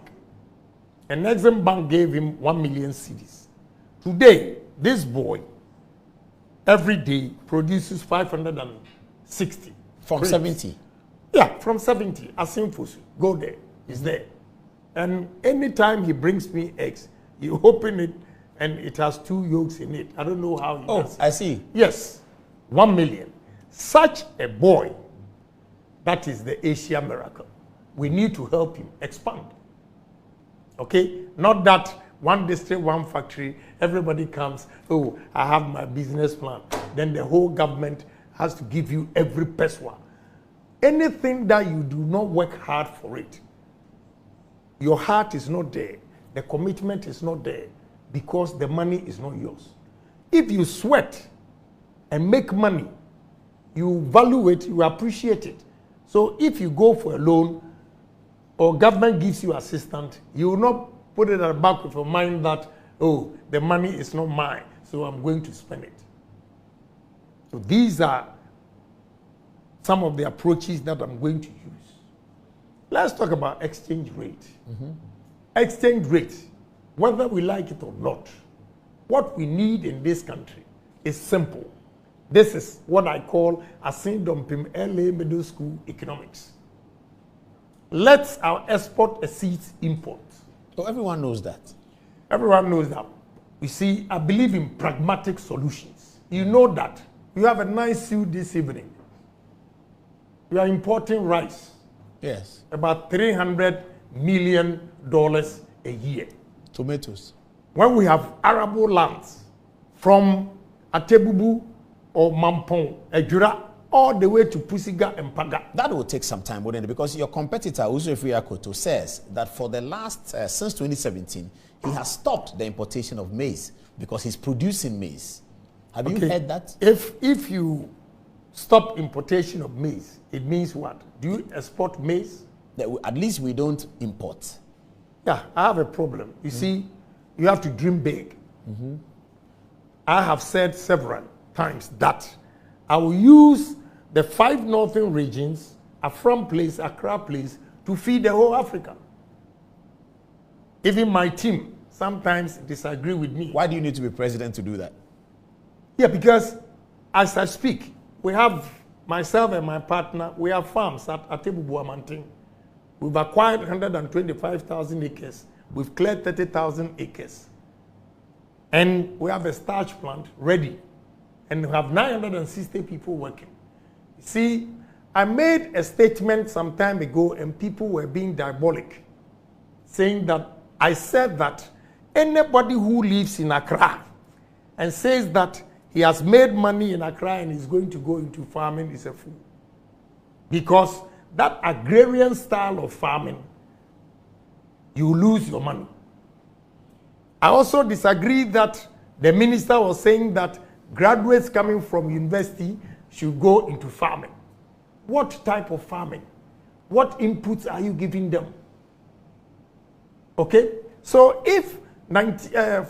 And Exim Bank gave him 1 million cedis. Today, this boy, every day, produces 560. From crates. 70? Yeah, from 70. Asimfusu. Go there. It's there. And anytime he brings me eggs, you open it and it has 2 yolks in it. I don't know how he does it. I see. Yes, 1 million. Such a boy, that is the Asia miracle. We need to help him expand. Okay? Not that one district, one factory, everybody comes, oh, I have my business plan. Then the whole government has to give you every peswa. Anything that you do not work hard for it, your heart is not there, the commitment is not there, because the money is not yours. If you sweat and make money, you value it, you appreciate it. So if you go for a loan or government gives you assistance, you will not put it at the back of your mind that, oh, the money is not mine, so I'm going to spend it. So these are some of the approaches that I'm going to use. Let's talk about exchange rate. Exchange rate, whether we like it or not, what we need in this country is simple. This is what I call Asin-Dompim LA Middle School economics. Let our export exceed import. So everyone knows that. Everyone knows that. You see, I believe in pragmatic solutions. You know that. You have a nice suit this evening. You are importing rice. Yes. About $300 million a year. Tomatoes. When we have arable lands from Atebubu or Mampong, Ejura, all the way to Pusiga and Paga. That will take some time, wouldn't it? Because your competitor, Uzoefi Akoto, says that for the last, since 2017, he has stopped the importation of maize because he's producing maize. Have you heard that? If you stop importation of maize, it means what? Do you export maize? At least we don't import. Yeah, I have a problem. You see, you have to dream big. I have said several times that I will use the 5 northern regions, Afram Place, Accra Place, to feed the whole Africa. Even my team sometimes disagree with me. Why do you need to be president to do that? Yeah, because as I speak, we have myself and my partner, we have farms at Atebubu Amantin. We've acquired 125,000 acres. We've cleared 30,000 acres. And we have a starch plant ready. And we have 960 people working. See, I made a statement some time ago and people were being diabolic, saying that I said that anybody who lives in Accra and says that he has made money in Accra and is going to go into farming is a fool. Because that agrarian style of farming, you lose your money. I also disagree that the minister was saying that graduates coming from university should go into farming. What type of farming? What inputs are you giving them? Okay? So if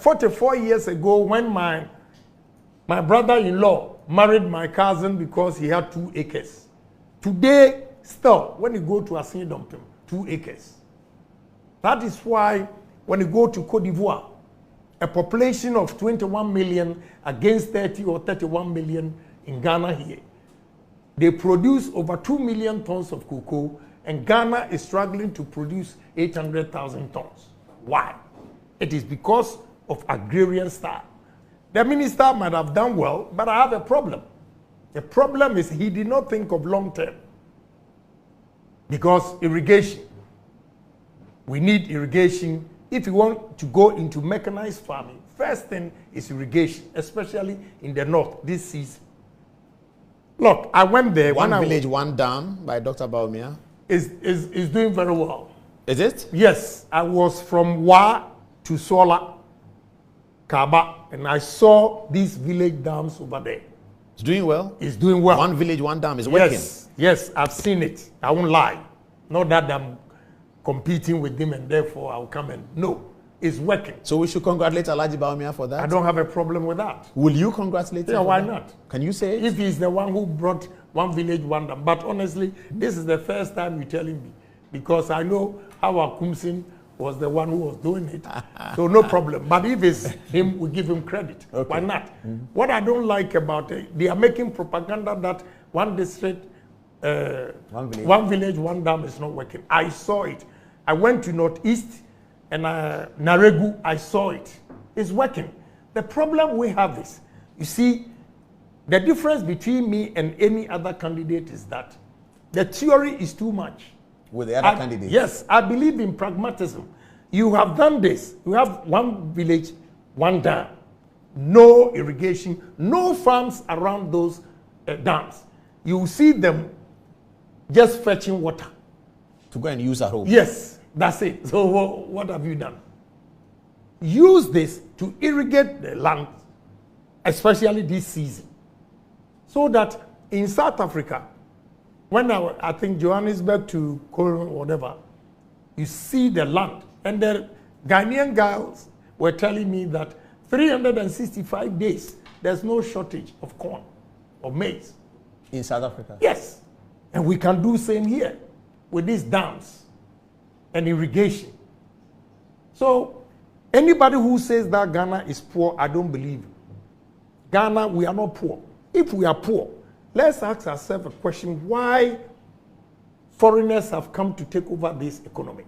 44 years ago when my brother-in-law married my cousin because he had 2 acres, today still when you go to Asin-Dompim, 2 acres. That is why when you go to Cote d'Ivoire, a population of 21 million against 30 or 31 million in Ghana here, they produce over 2 million tons of cocoa, and Ghana is struggling to produce 800,000 tons. Why? It is because of agrarian style. The minister might have done well, but I have a problem. The problem is he did not think of long term. Because irrigation, we need irrigation. If you want to go into mechanized farming, first thing is irrigation, especially in the north this season. Look, I went there. One village, one dam by Dr. Baumia. Is doing very well. Is it? Yes, I was from Wa to Sola, Kaba, and I saw these village dams over there. It's doing well? It's doing well. One village, one dam is working? Yes, I've seen it. I won't lie. Not that I'm competing with them and therefore I'll come and... No, it's working. So we should congratulate Alhaji Baumia for that? I don't have a problem with that. Will you congratulate him? Yeah, why that? not? Can you say it? If he's the one who brought one village, one dam. But honestly, this is the first time you're telling me, because I know how our Kumsin was the one who was doing it. So no problem. But if it's him, we give him credit. Okay. Why not? What I don't like about it, they are making propaganda that one district, one village, one dam is not working. I saw it. I went to Northeast and Naregu, I saw it. It's working. The problem we have is, you see, the difference between me and any other candidate is that the theory is too much. With the other candidates? Yes, I believe in pragmatism. You have done this. You have one village, one dam, no irrigation, no farms around those dams. You see them just fetching water. To go and use at home? Yes, that's it. So what have you done? Use this to irrigate the land, especially this season, so that in South Africa, when I think Johannesburg to Koro, whatever, you see the land. And the Ghanaian girls were telling me that 365 days, there's no shortage of corn or maize. In South Africa? Yes. And we can do same here with these dams and irrigation. So anybody who says that Ghana is poor, I don't believe. Ghana, we are not poor. If we are poor, let's ask ourselves a question: why foreigners have come to take over this economy?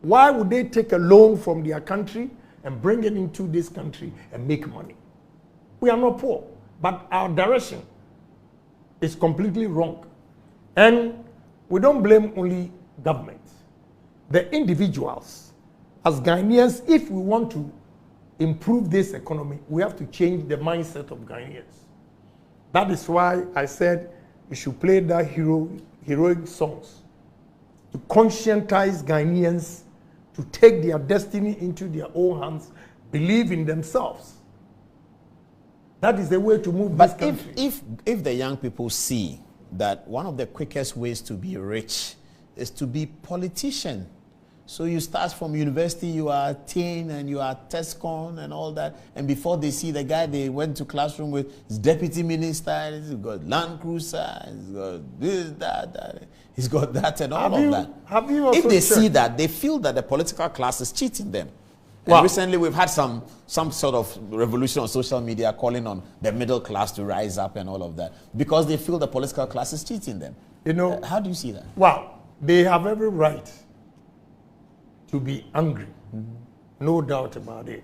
Why would they take a loan from their country and bring it into this country and make money? We are not poor, but our direction is completely wrong. And we don't blame only government. The individuals, as Ghanaians, if we want to improve this economy, we have to change the mindset of Ghanaians. That is why I said we should play that heroic songs to conscientize Ghanaians to take their destiny into their own hands, believe in themselves. That is the way to move this country. If the young people see that one of the quickest ways to be rich is to be politician. So you start from university, you are a teen and you are TESCON and all that. And before they see the guy they went to classroom with, his deputy minister, he's got Land Cruiser, he's got this, that. He's got that and all of that. Have you also if they see that, they feel that the political class is cheating them. Wow. And recently we've had some sort of revolution on social media calling on the middle class to rise up and all of that, because they feel the political class is cheating them. You know, how do you see that? Well, they have every right to be angry, no doubt about it.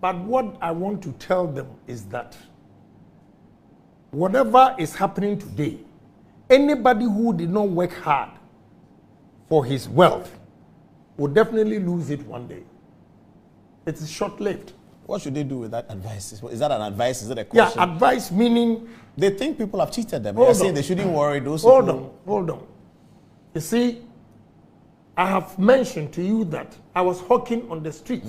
But what I want to tell them is that whatever is happening today, anybody who did not work hard for his wealth will definitely lose it one day. It's short-lived. What should they do with that advice? Is that an advice? Is it a question? Yeah, advice meaning... They think people have cheated them. They're saying they shouldn't worry. Those Hold on. You see, I have mentioned to you that I was hawking on the street.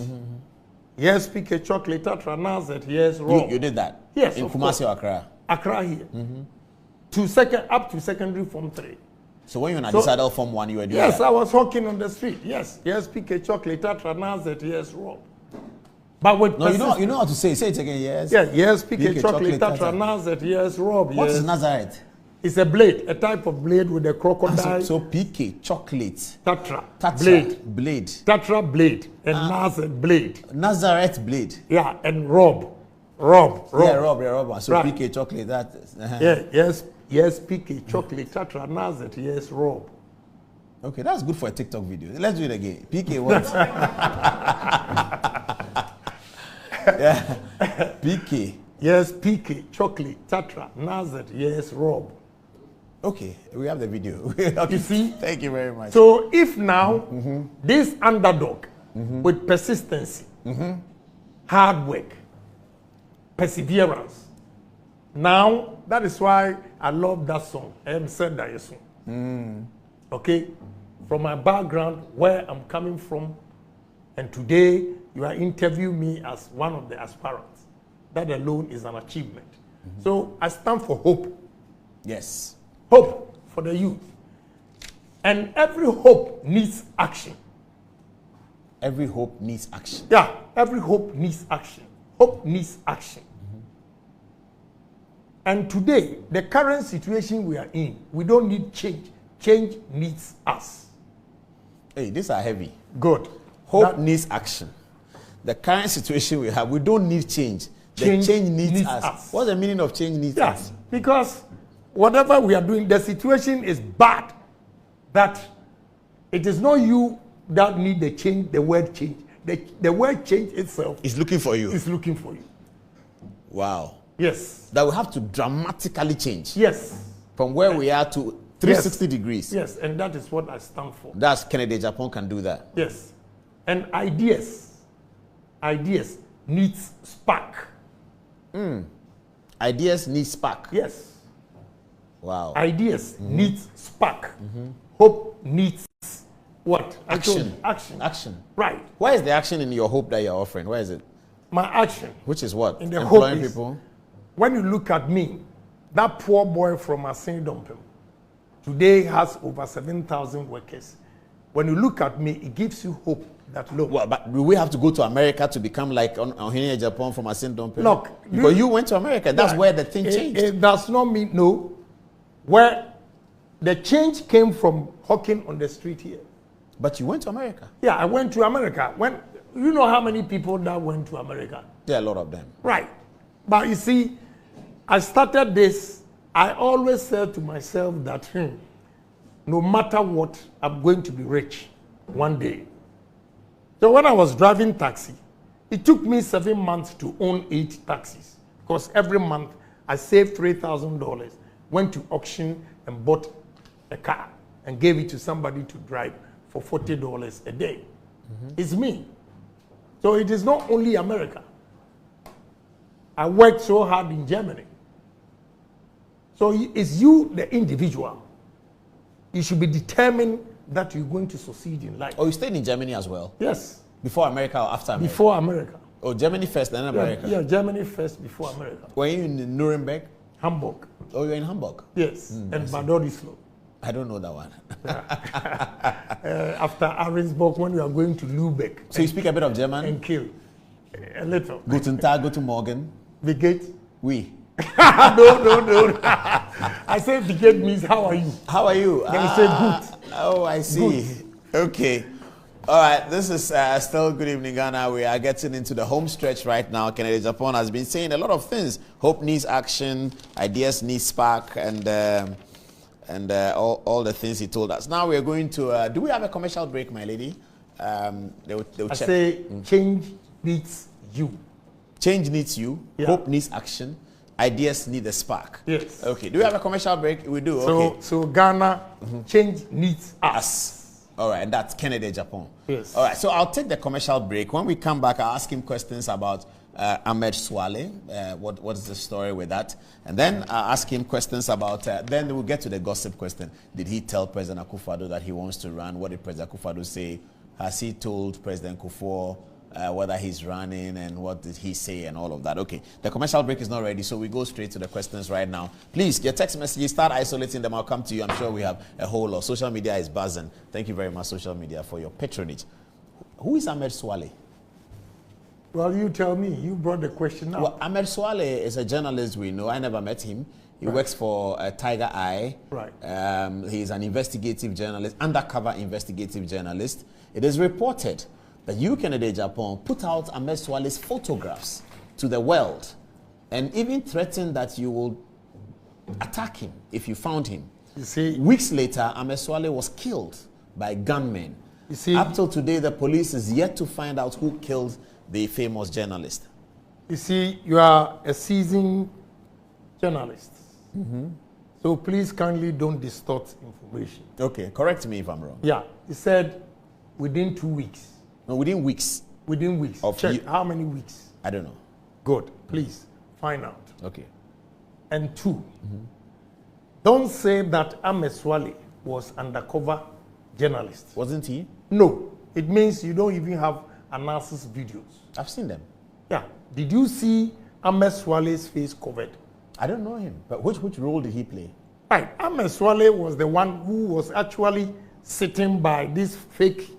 Yes, pick a chocolate, Tatra, Nazet, yes, Rob. You did that? Yes, in Kumasi or Accra? Accra here. Up to secondary Form 3. So when you were in Adisadel Form 1, you were doing Yes, that? I was hawking on the street. Yes, pick a chocolate, Tatra, Nazet, yes, Rob. But with no, you know how to say it. Say it again, yes. Yeah, yes, pick a chocolate, Tatra, Nazet, yes, Rob. What yes. is Nazareth? It's a blade, a type of blade with a crocodile. So PK, chocolate. Tatra, blade. Tatra, blade. And Nazareth, blade. Nazareth, blade. Yeah, and Rob. Rob. Yeah, Rob. So right. PK, chocolate, that. Yes, PK, chocolate, Tatra, Nazareth, yes, Rob. Okay, that's good for a TikTok video. Let's do it again. PK what? Yeah. PK. Yes, PK, chocolate, Tatra, Nazareth, yes, Rob. Okay, we have the video. Okay. You see? Thank you very much. So if now this underdog with persistency, hard work, perseverance, now that is why I love that song. I am said that song. Okay, from my background, where I'm coming from, and today you are interviewing me as one of the aspirants. That alone is an achievement. So I stand for hope. Yes. Hope for the youth. And every hope needs action. Every hope needs action. Yeah, every hope needs action. Hope needs action. And today, the current situation we are in, we don't need change. Change needs us. Hey, these are heavy. Good. Hope needs action. The current situation we have, we don't need change. The change needs us. What's the meaning of change needs us? Because whatever we are doing, the situation is bad. That it is not you that need the change, the word change. The word change itself is looking for you. Is looking for you. Wow. Yes. That we have to dramatically change. Yes. From where we are to 360 degrees. Yes, and that is what I stand for. That's Kennedy Japan can do that. Yes. And ideas needs spark. Ideas need spark. Yes. Wow. Ideas needs spark. Hope needs what? Action. Action. Right. Where is the action in your hope that you're offering? Where is it? My action. Which is what? In the employing hope is, people? When you look at me, that poor boy from Preside̳t today has over 7,000 workers. When you look at me, it gives you hope that look. Well, but do we have to go to America to become like on here in Japan from Preside̳t? Look, because you went to America. That's where the thing changed. It does not mean no. Where the change came from hawking on the street here. But you went to America. Yeah, I went to America. When you know how many people that went to America? There are a lot of them. Right. But you see, I started this. I always said to myself that no matter what, I'm going to be rich one day. So when I was driving taxi, it took me 7 months to own 8 taxis. Because every month I saved $3,000, went to auction and bought a car and gave it to somebody to drive for $40 a day. It's me. So it is not only America. I worked so hard in Germany. So it's you, the individual. You should be determined that you're going to succeed in life. Oh, you stayed in Germany as well? Yes. Before America or after America? Before America. Oh, Germany first, then America? Yeah, Germany first before America. Were you in Nuremberg? Hamburg. Oh, you're in Hamburg? Yes, and Bad Orislo. I don't know that one. After Ahrensburg, when we are going to Lübeck. So you speak a bit of German? And Kiel. A little. Guten Tag, guten Morgen. Becꝋme? Oui. No. I said becꝋme means how are you? How are you? Then you say good. Oh, I see. Good. Okay. All right, this is still Good Evening Ghana. We are getting into the home stretch right now. Kennedy Japan has been saying a lot of things. Hope needs action, ideas need spark, and all the things he told us. Now we are going to, do we have a commercial break, my lady? They'll I check. say change needs you. Change needs you. Yeah. Hope needs action. Ideas need a spark. Yes. Okay. Do we have a commercial break? We do. So, Okay. so Ghana, change needs us. All right, and that's Kennedy Japan. Yes. All right, so I'll take the commercial break. When we come back, I'll ask him questions about Ahmed Swale. What is the story with that? And then I'll ask him questions about, then we'll get to the gossip question. Did he tell President Akufo-Addo that he wants to run? What did President Akufo-Addo say? Has he told President Kufuor whether he's running, and what did he say, and all of that? Okay, the commercial break is not ready, so we go straight to the questions right now. Please, your text messages, start isolating them. I'll come to you. I'm sure we have a whole lot. Social media is buzzing. Thank you very much, social media, for your patronage. Who is Ahmed Swale? Well, you tell me. You brought the question up. Well, Ahmed Swale is a journalist we know. I never met him. He works for Tiger Eye. Right. He's an investigative journalist, undercover investigative journalist. It is reported that you, Kennedy Japan, put out Ahmed Swale's photographs to the world and even threatened that you will attack him if you found him. You see, weeks later, Ahmed Swale was killed by gunmen. You see, up till today, the police is yet to find out who killed the famous journalist. You see, you are a seasoned journalist. So please kindly don't distort information. Okay, correct me if I'm wrong. Yeah, he said within 2 weeks. No, within weeks. Within weeks. Of Check how many weeks. I don't know. Good. Please find out. Okay. And 2, don't say that Ahmed Swale was undercover journalist. Wasn't he? No. It means you don't even have analysis videos. I've seen them. Yeah. Did you see Ahmed Swale's face covered? I don't know him. But which role did he play? Right. Ahmed Swale was the one who was actually sitting by this fake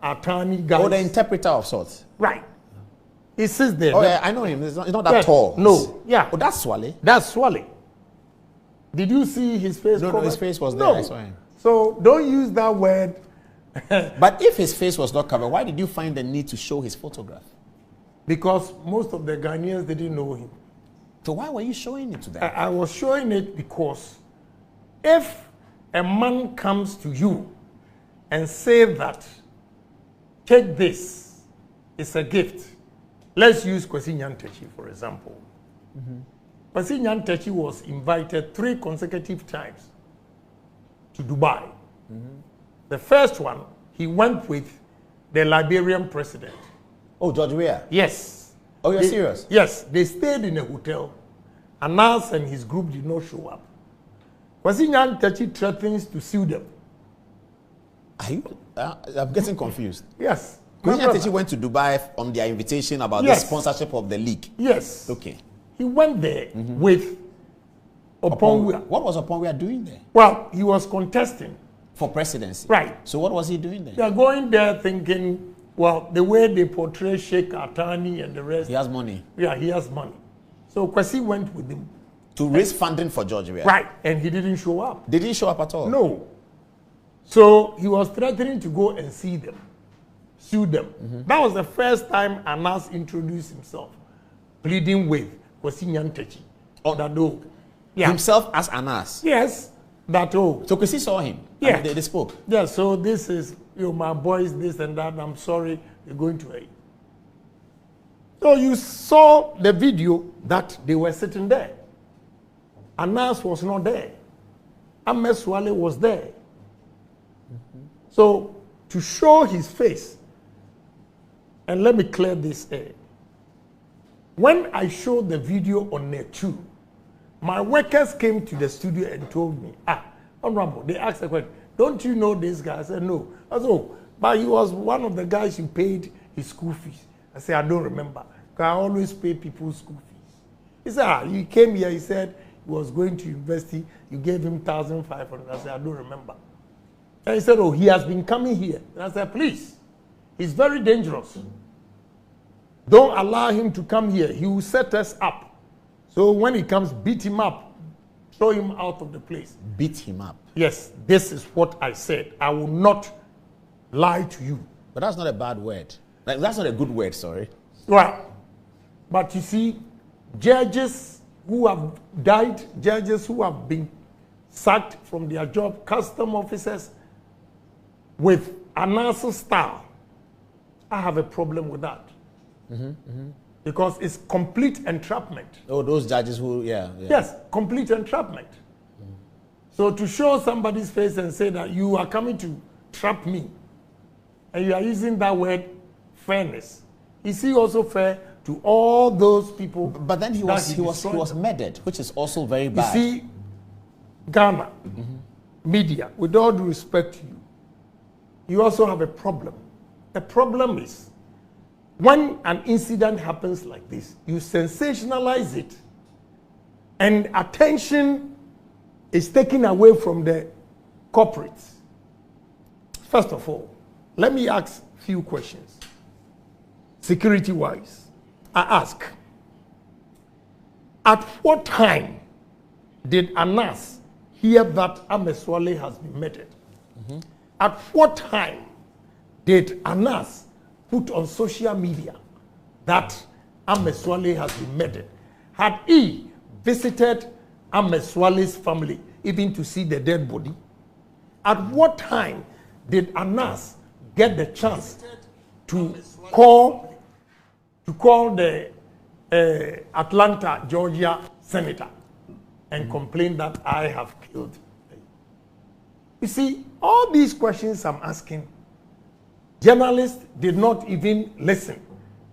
attorney guy. Oh, the interpreter of sorts. Right. He sits there. Oh, yeah, I know him. It's not that tall. No. Yeah. Oh, that's Swale. That's Swale. Did you see his face? No, his face was there. No. I saw him. So don't use that word. But if his face was not covered, why did you find the need to show his photograph? Because most of the Ghanaians didn't know him. So why were you showing it to them? I was showing it because if a man comes to you and say that, take this, it's a gift. Let's use Kwesi Nyantakyi, for example. Kwesi Nyantakyi was invited 3 consecutive times to Dubai. The first one, he went with the Liberian president. Oh, George Weah? Yes. Oh, you're serious? Yes. They stayed in a hotel. Anas and his group did not show up. Kwesi Nyantakyi threatens to sue them. Are you? I'm getting confused. Yes. Kwesi Nyantakyi went to Dubai on their invitation about the sponsorship of the league. Yes. Okay. He went there with Oponwia. What was Oponwia doing there? Well, he was contesting. For presidency? Right. So what was he doing there? They are going there thinking, well, the way they portray Sheikh Atani and the rest. He has money. Yeah, he has money. So Kwesi went with him. To raise funding for George Weah? Right. And he didn't show up. Did he show up at all? No. So he was threatening to go and see them, sue them. That was the first time Anas introduced himself, pleading with Kwesi Nyantakyi. Oh, that no. Himself as Anas? Yes. That So Kwesi saw him? Yeah. And they spoke? Yeah, so this is, my boys, this and that, I'm sorry, you're going to hate. So you saw the video that they were sitting there. Anas was not there. Ahmed Swale was there. So to show his face, and let me clear this air. When I showed the video on Net 2, my workers came to the studio and told me, Honorable, they asked the question, don't you know this guy? I said, no. I said, oh, but he was one of the guys you paid his school fees. I said, I don't remember. Because I always pay people's school fees. He said, you came here, he said he was going to university, you gave him 1,500. I said, I don't remember. And he said, oh, he has been coming here. And I said, please, he's very dangerous. Don't allow him to come here. He will set us up. So when he comes, beat him up. Throw him out of the place. Beat him up? Yes, this is what I said. I will not lie to you. But that's not a bad word. Like, that's not a good word, sorry. Right. But you see, judges who have died, judges who have been sacked from their job, custom officers with Anas style, I have a problem with that. Because it's complete entrapment. Oh, those judges who, yeah. Yes, complete entrapment. So to show somebody's face and say that you are coming to trap me, and you are using that word fairness, is he also fair to all those people? But then he was murdered, which is also very bad. You see, Ghana media, with all due respect to you, you also have a problem. The problem is, when an incident happens like this, you sensationalize it, and attention is taken away from the corporates. First of all, let me ask a few questions. Security-wise, I ask, at what time did Anas hear that Ahmed Swale has been murdered? At what time did Anas put on social media that Ahmed Swale has been murdered? Had he visited Ahmed Swale's family even to see the dead body? At what time did Anas get the chance to call the Atlanta, Georgia senator and complain that I have killed? You see, all these questions I'm asking, journalists did not even listen,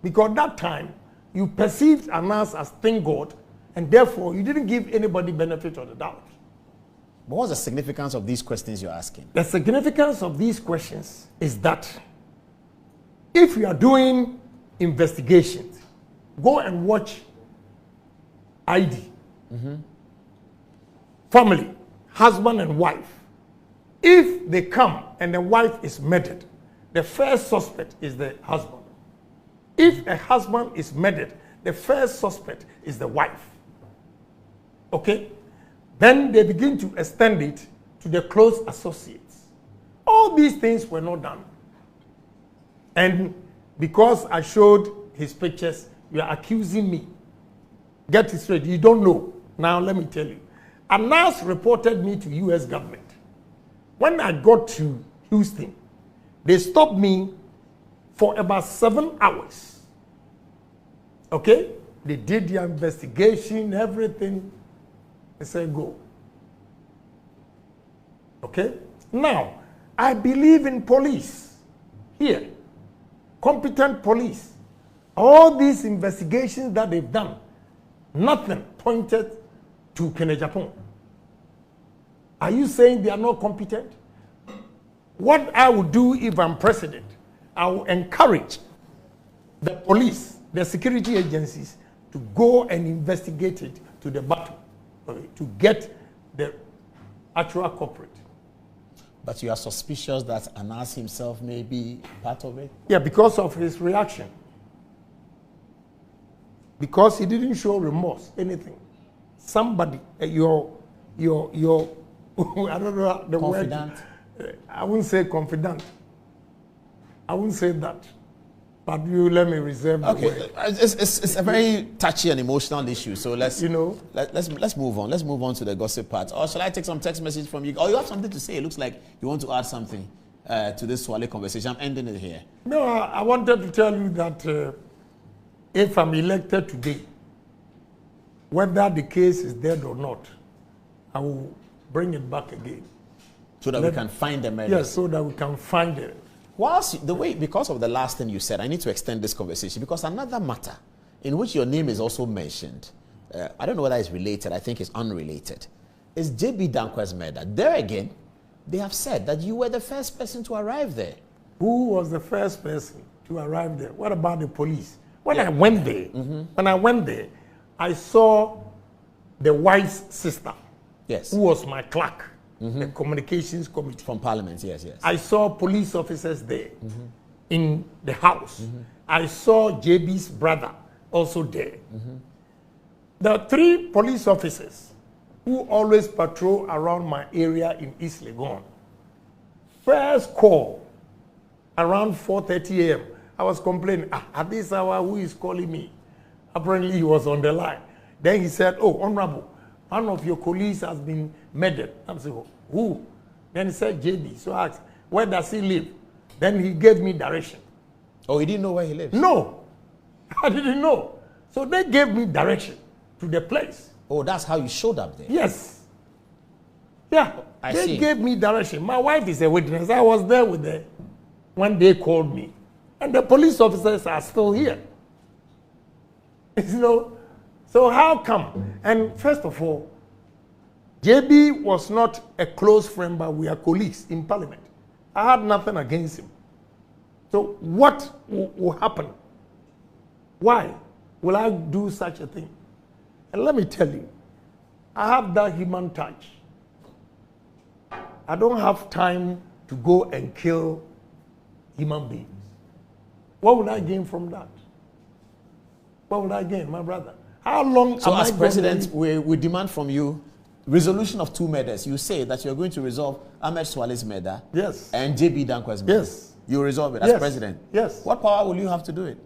because that time you perceived Anas as thin God, and therefore you didn't give anybody benefit of the doubt. But what's the significance of these questions you're asking? The significance of these questions is that if you are doing investigations, go and watch ID. Family, husband and wife. If they come and the wife is murdered, the first suspect is the husband. If a husband is murdered, the first suspect is the wife. Okay? Then they begin to extend it to the close associates. All these things were not done. And because I showed his pictures, you are accusing me. Get it straight. You don't know. Now let me tell you. Anas reported me to U.S. government. When I got to Houston, they stopped me for about 7 hours. Okay? They did their investigation, everything. They said, go. Okay? Now, I believe in police. Here. Competent police. All these investigations that they've done, nothing pointed to Kenneth Japan. Are you saying they are not competent? What I will do if I'm president, I will encourage the police, the security agencies, to go and investigate it to the bottom, to get the actual culprit. But you are suspicious that Anas himself may be part of it? Yeah, because of his reaction. Because he didn't show remorse, anything. Somebody, your I don't know the confident word. I wouldn't say confident. I wouldn't say that. But you let me reserve the word. It's a very touchy and emotional issue. So let's let's move on. Let's move on to the gossip part. Or shall I take some text message from you? Oh, you have something to say. It looks like you want to add something to this Swale conversation. I'm ending it here. No, I wanted to tell you that if I'm elected today, whether the case is dead or not, I will bring it back again. So that we can find the murder. Yes, so that we can find it. Whilst because of the last thing you said, I need to extend this conversation because another matter in which your name is also mentioned, I don't know whether it's related, I think it's unrelated, is J.B. Dankwa's murder. There again, they have said that you were the first person to arrive there. Who was the first person to arrive there? What about the police? When I went there, I saw the wife's sister, yes, who was my clerk, the communications committee. From Parliament, yes. I saw police officers there in the house. I saw JB's brother also there. There are 3 police officers who always patrol around my area in East Legon. First call, around 4:30 a.m., I was complaining, at this hour, who is calling me? Apparently, he was on the line. Then he said, oh, Honorable, one of your colleagues has been murdered. I'm saying, who? Then he said, JB. So I asked, where does he live? Then he gave me direction. Oh, he didn't know where he lives? No, I didn't know. So they gave me direction to the place. Oh, that's how you showed up there? Yes. Yeah, they gave me direction. My wife is a witness. I was there with them when they called me. And the police officers are still here. You know, so how come? And first of all, JB was not a close friend, but we are colleagues in Parliament. I had nothing against him. So what will happen? Why will I do such a thing? And let me tell you, I have that human touch. I don't have time to go and kill human beings. What would I gain from that? What would I gain, my brother? How long? So as president, we demand from you resolution of 2 murders. You say that you're going to resolve Ahmed Swale's murder. Yes. And J.B. Dankwa's murder. Yes. You resolve it as president. Yes. What power will you have to do it?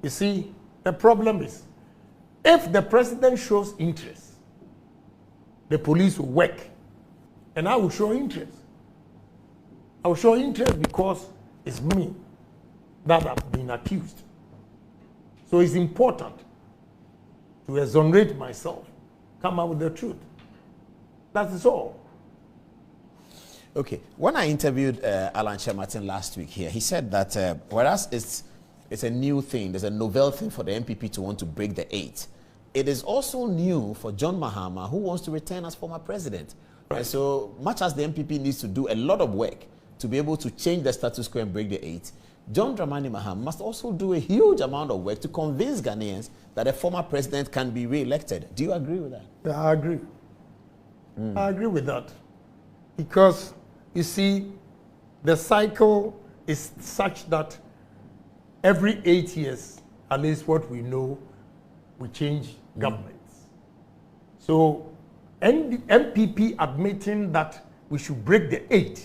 You see, the problem is, if the president shows interest, the police will work. And I will show interest. I will show interest because it's me that have been accused. So it's important to exonerate myself, come out with the truth. That is all. Okay. When I interviewed Alan Shermartin last week here, he said that whereas it's a new thing, there's a novel thing for the MPP to want to break the 8, it is also new for John Mahama, who wants to return as former president. Right. So much as the MPP needs to do a lot of work to be able to change the status quo and break the 8, John Dramani Mahama must also do a huge amount of work to convince Ghanaians that a former president can be re-elected. Do you agree with that? Yeah, I agree. I agree with that. Because, you see, the cycle is such that every 8 years, at least what we know, we change governments. So MPP admitting that we should break the 8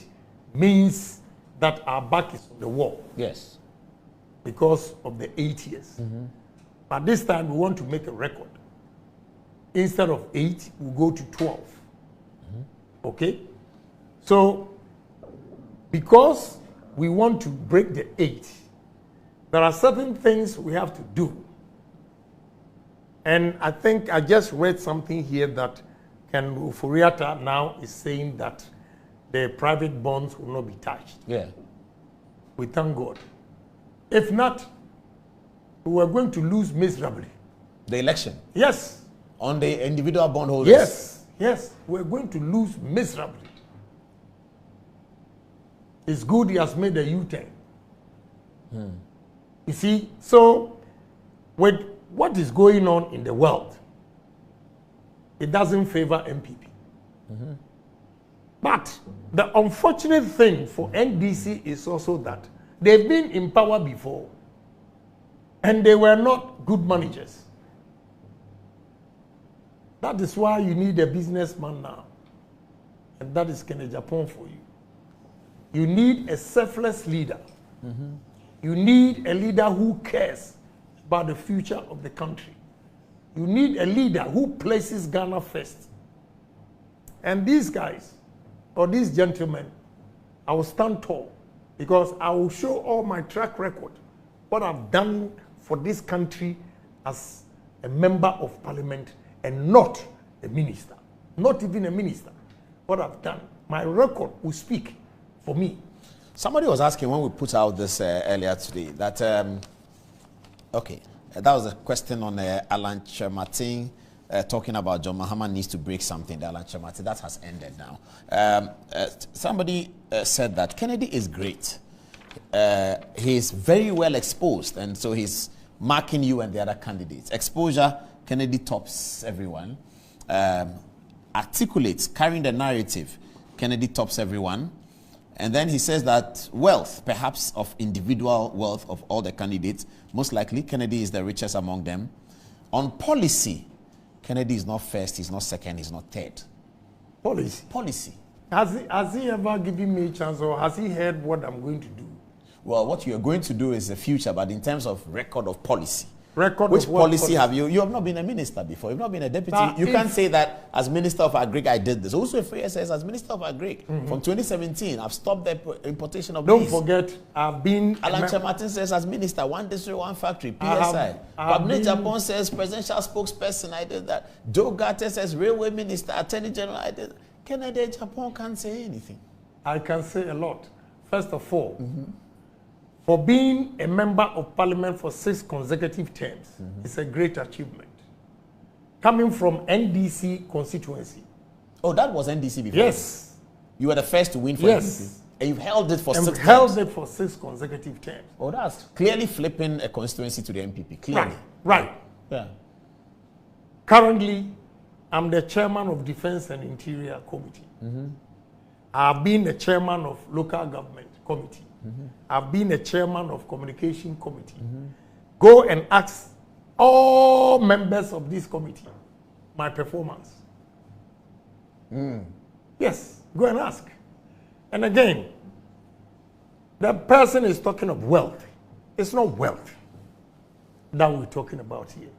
means that our back is on the wall. Yes. Because of the 8 years. But this time we want to make a record. Instead of 8, we'll go to 12. Okay? So, because we want to break the 8, there are certain things we have to do. And I think I just read something here that Ken Ufuriata now is saying that the private bonds will not be touched. Yeah. We thank God. If not, we are going to lose miserably. The election? Yes. On the individual bondholders? Yes. Yes. We're going to lose miserably. It's good he has made a U-turn. You see, so with what is going on in the world, it doesn't favor MPP. But the unfortunate thing for NDC is also that they've been in power before and they were not good managers. That is why you need a businessman now. And that is Kennedy Japan for you. You need a selfless leader. You need a leader who cares about the future of the country. You need a leader who places Ghana first. And these guys, or these gentlemen, I will stand tall because I will show all my track record, what I've done for this country as a member of parliament and not a minister. Not even a minister. What I've done. My record will speak for me. Somebody was asking when we put out this earlier today that, okay, that was a question on Alan Chermartin talking about John Mahama needs to break something. The Alan Chermartin, that has ended now. Somebody said that Kennedy is great. He's very well exposed, and so he's marking you and the other candidates. Exposure, Kennedy tops everyone. Articulates, carrying the narrative, Kennedy tops everyone. And then he says that wealth, perhaps of individual wealth of all the candidates, most likely Kennedy is the richest among them. On policy, Kennedy is not first, he's not second, he's not third. Policy. Policy. Has he ever given me a chance, or has he heard what I'm going to do? Well, what you're going to do is the future, but in terms of record of policy. Record Which of what policy have you? You have not been a minister before. You've not been a deputy. You can't say that as Minister of Agric I did this. Also, if says as Minister of Agric from 2017, I've stopped the importation of Don't forget, I've been... Alan Chermartin says as Minister, 1 district, 1 factory, PSI. Preside̳t Japan says presidential spokesperson, I did that. Joe Garte says railway minister, attorney general, I did that. Kennedy Japan can't say anything. I can say a lot. First of all, for being a member of parliament for 6 consecutive terms, it's a great achievement. Coming from NDC constituency. Oh, that was NDC before? Yes. You were the first to win for NDC? And you've held it for 6 terms? held it for 6 consecutive terms. Oh, that's clearly flipping a constituency to the MPP. Clearly. Right. Yeah. Currently, I'm the chairman of Defense and Interior Committee. I've been the chairman of Local Government Committee. I've been a chairman of Communication Committee. Go and ask all members of this committee my performance. Yes, go and ask. And again, the person is talking of wealth. It's not wealth that we're talking about here.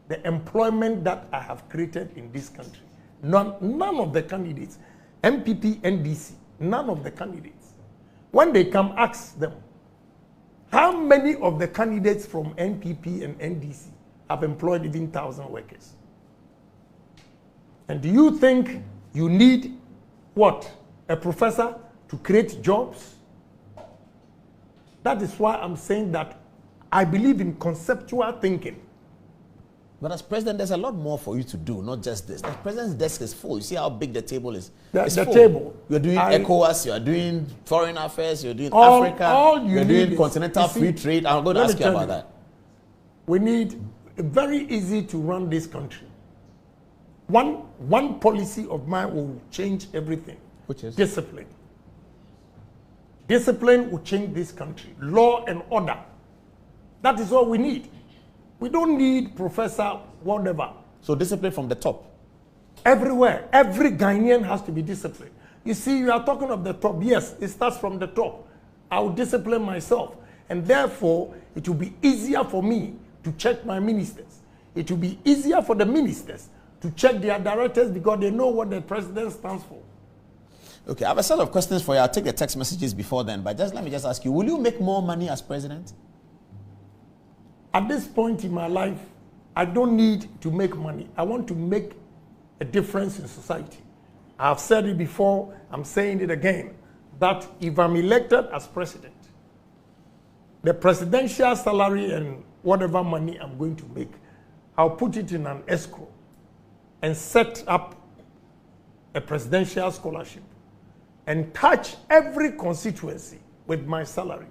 The employment that I have created in this country. None of the candidates, MPP, NDC, none of the candidates. When they come, ask them, how many of the candidates from NPP and NDC have employed even 1,000 workers? And do you think you need, what, a professor to create jobs? That is why I'm saying that I believe in conceptual thinking. But as president, there's a lot more for you to do, not just this. The president's desk is full. You see how big the table is? It's the full. table. You're doing ECOWAS, you're doing foreign affairs, you're doing Africa, you're doing continental free trade. I'm going to ask you about that. We need very easy to run this country. One policy of mine will change everything. Which is? Discipline. Discipline will change this country. Law and order. That is all we need. We don't need professor whatever. So discipline from the top. Everywhere. Every Ghanaian has to be disciplined. You see, you are talking of the top. Yes, it starts from the top. I will discipline myself. And therefore, it will be easier for me to check my ministers. It will be easier for the ministers to check their directors because they know what the president stands for. Okay, I have a set of questions for you. I'll take the text messages before then, but let me just ask you, will you make more money as president? At this point in my life, I don't need to make money. I want to make a difference in society. I've said it before, I'm saying it again, that if I'm elected as president, the presidential salary and whatever money I'm going to make, I'll put it in an escrow and set up a presidential scholarship and touch every constituency with my salary.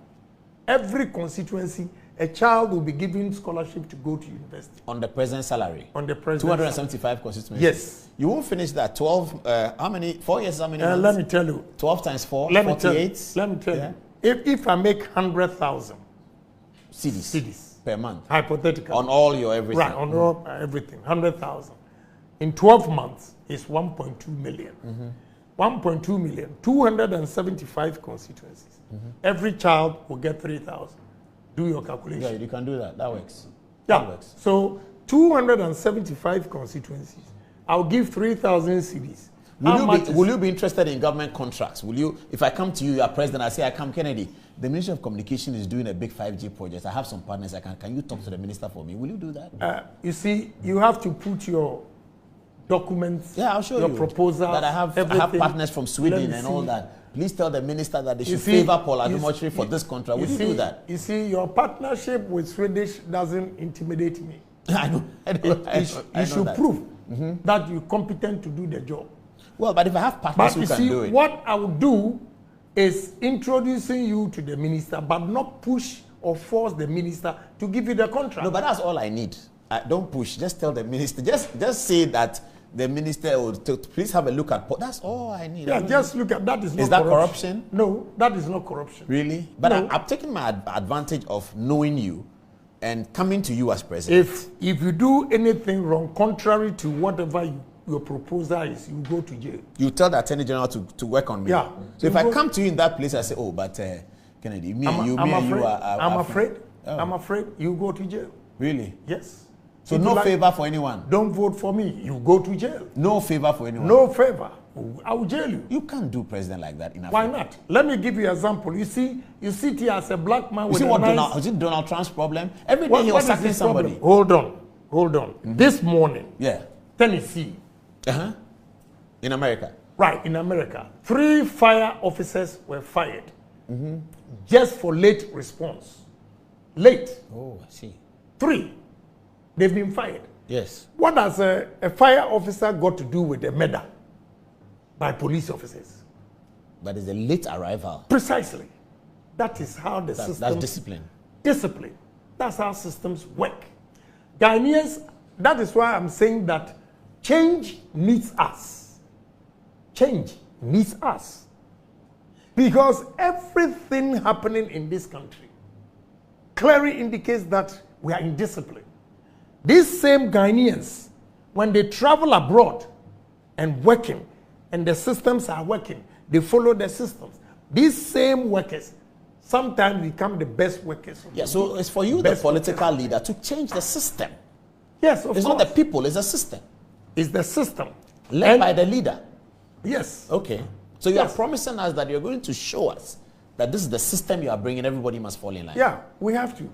Every constituency, a child will be given scholarship to go to university. On the president's salary? On the president's 275 constituencies? Yes. You won't finish that. 12, how many, 4 years, how many months? Let me tell you. 12 times 4, let 48? Let me tell you. If I make 100,000 cedis per month? Hypothetically. On all your everything? Right, on all everything, 100,000. In 12 months, it's 1.2 million. 1.2 million, 275 constituencies. Every child will get 3,000. Do your calculation. Yeah, you can do that. That works. Yeah. That works. So 275 constituencies. I'll give 3,000 cedis. Will you be interested in government contracts? Will you, if I come to you, you are president, I say, I come Kennedy, the Ministry of Communication is doing a big 5G project. I have some partners. Can you talk to the minister for me? Will you do that? You see, you have to put your documents, I'll show your you proposals. That I have partners from Sweden and all that. Please tell the minister that they should favor Paul Adumochiri for this contract. Will you do that? You see, your partnership with Swedish doesn't intimidate me. I know. You should prove that you're competent to do the job. Well, but if I have partners who can do it. What I would do is introducing you to the minister, but not push or force the minister to give you the contract. No, but that's all I need. Don't push. Just tell the minister. Just say that the minister will please have a look at. That's all I need. Yeah, just look at that. Is that corruption? No, that is not corruption. Really? But no. I'm taking my advantage of knowing you and coming to you as president. If you do anything wrong, contrary to whatever your proposal is, you go to jail. You tell the Attorney General to work on me. Yeah. So if I come to you in that place, I say, oh, but Kennedy, I'm afraid you go to jail. Really? Yes. So no favor for anyone? Don't vote for me. You go to jail. No favor for anyone? No favor. I will jail you. You can't do president like that in Africa. Why not? Let me give you an example. You see, you sit here as a black man with a nice... Is it Donald Trump's problem? Every day he was sacking somebody. Hold on. This morning, Tennessee. In America? Right, in America. 3 fire officers were fired just for late response. Late. Oh, I see. 3. They've been fired. Yes. What has a fire officer got to do with a murder by police officers? But it's a late arrival. Precisely. That is how the system... That's discipline. Discipline. That's how systems work. Ghanaians, that is why I'm saying that change needs us. Change needs us. Because everything happening in this country clearly indicates that we are indisciplined. These same Ghanaians, when they travel abroad and working, and the systems are working, they follow the systems. These same workers sometimes become the best workers. So it's for you, the political leader, to change the system. Yes, of course. It's not the people, it's a system. It's the system. Led by the leader. Yes. Okay. So you are promising us that you're going to show us that this is the system you are bringing, everybody must fall in line. Yeah, we have to.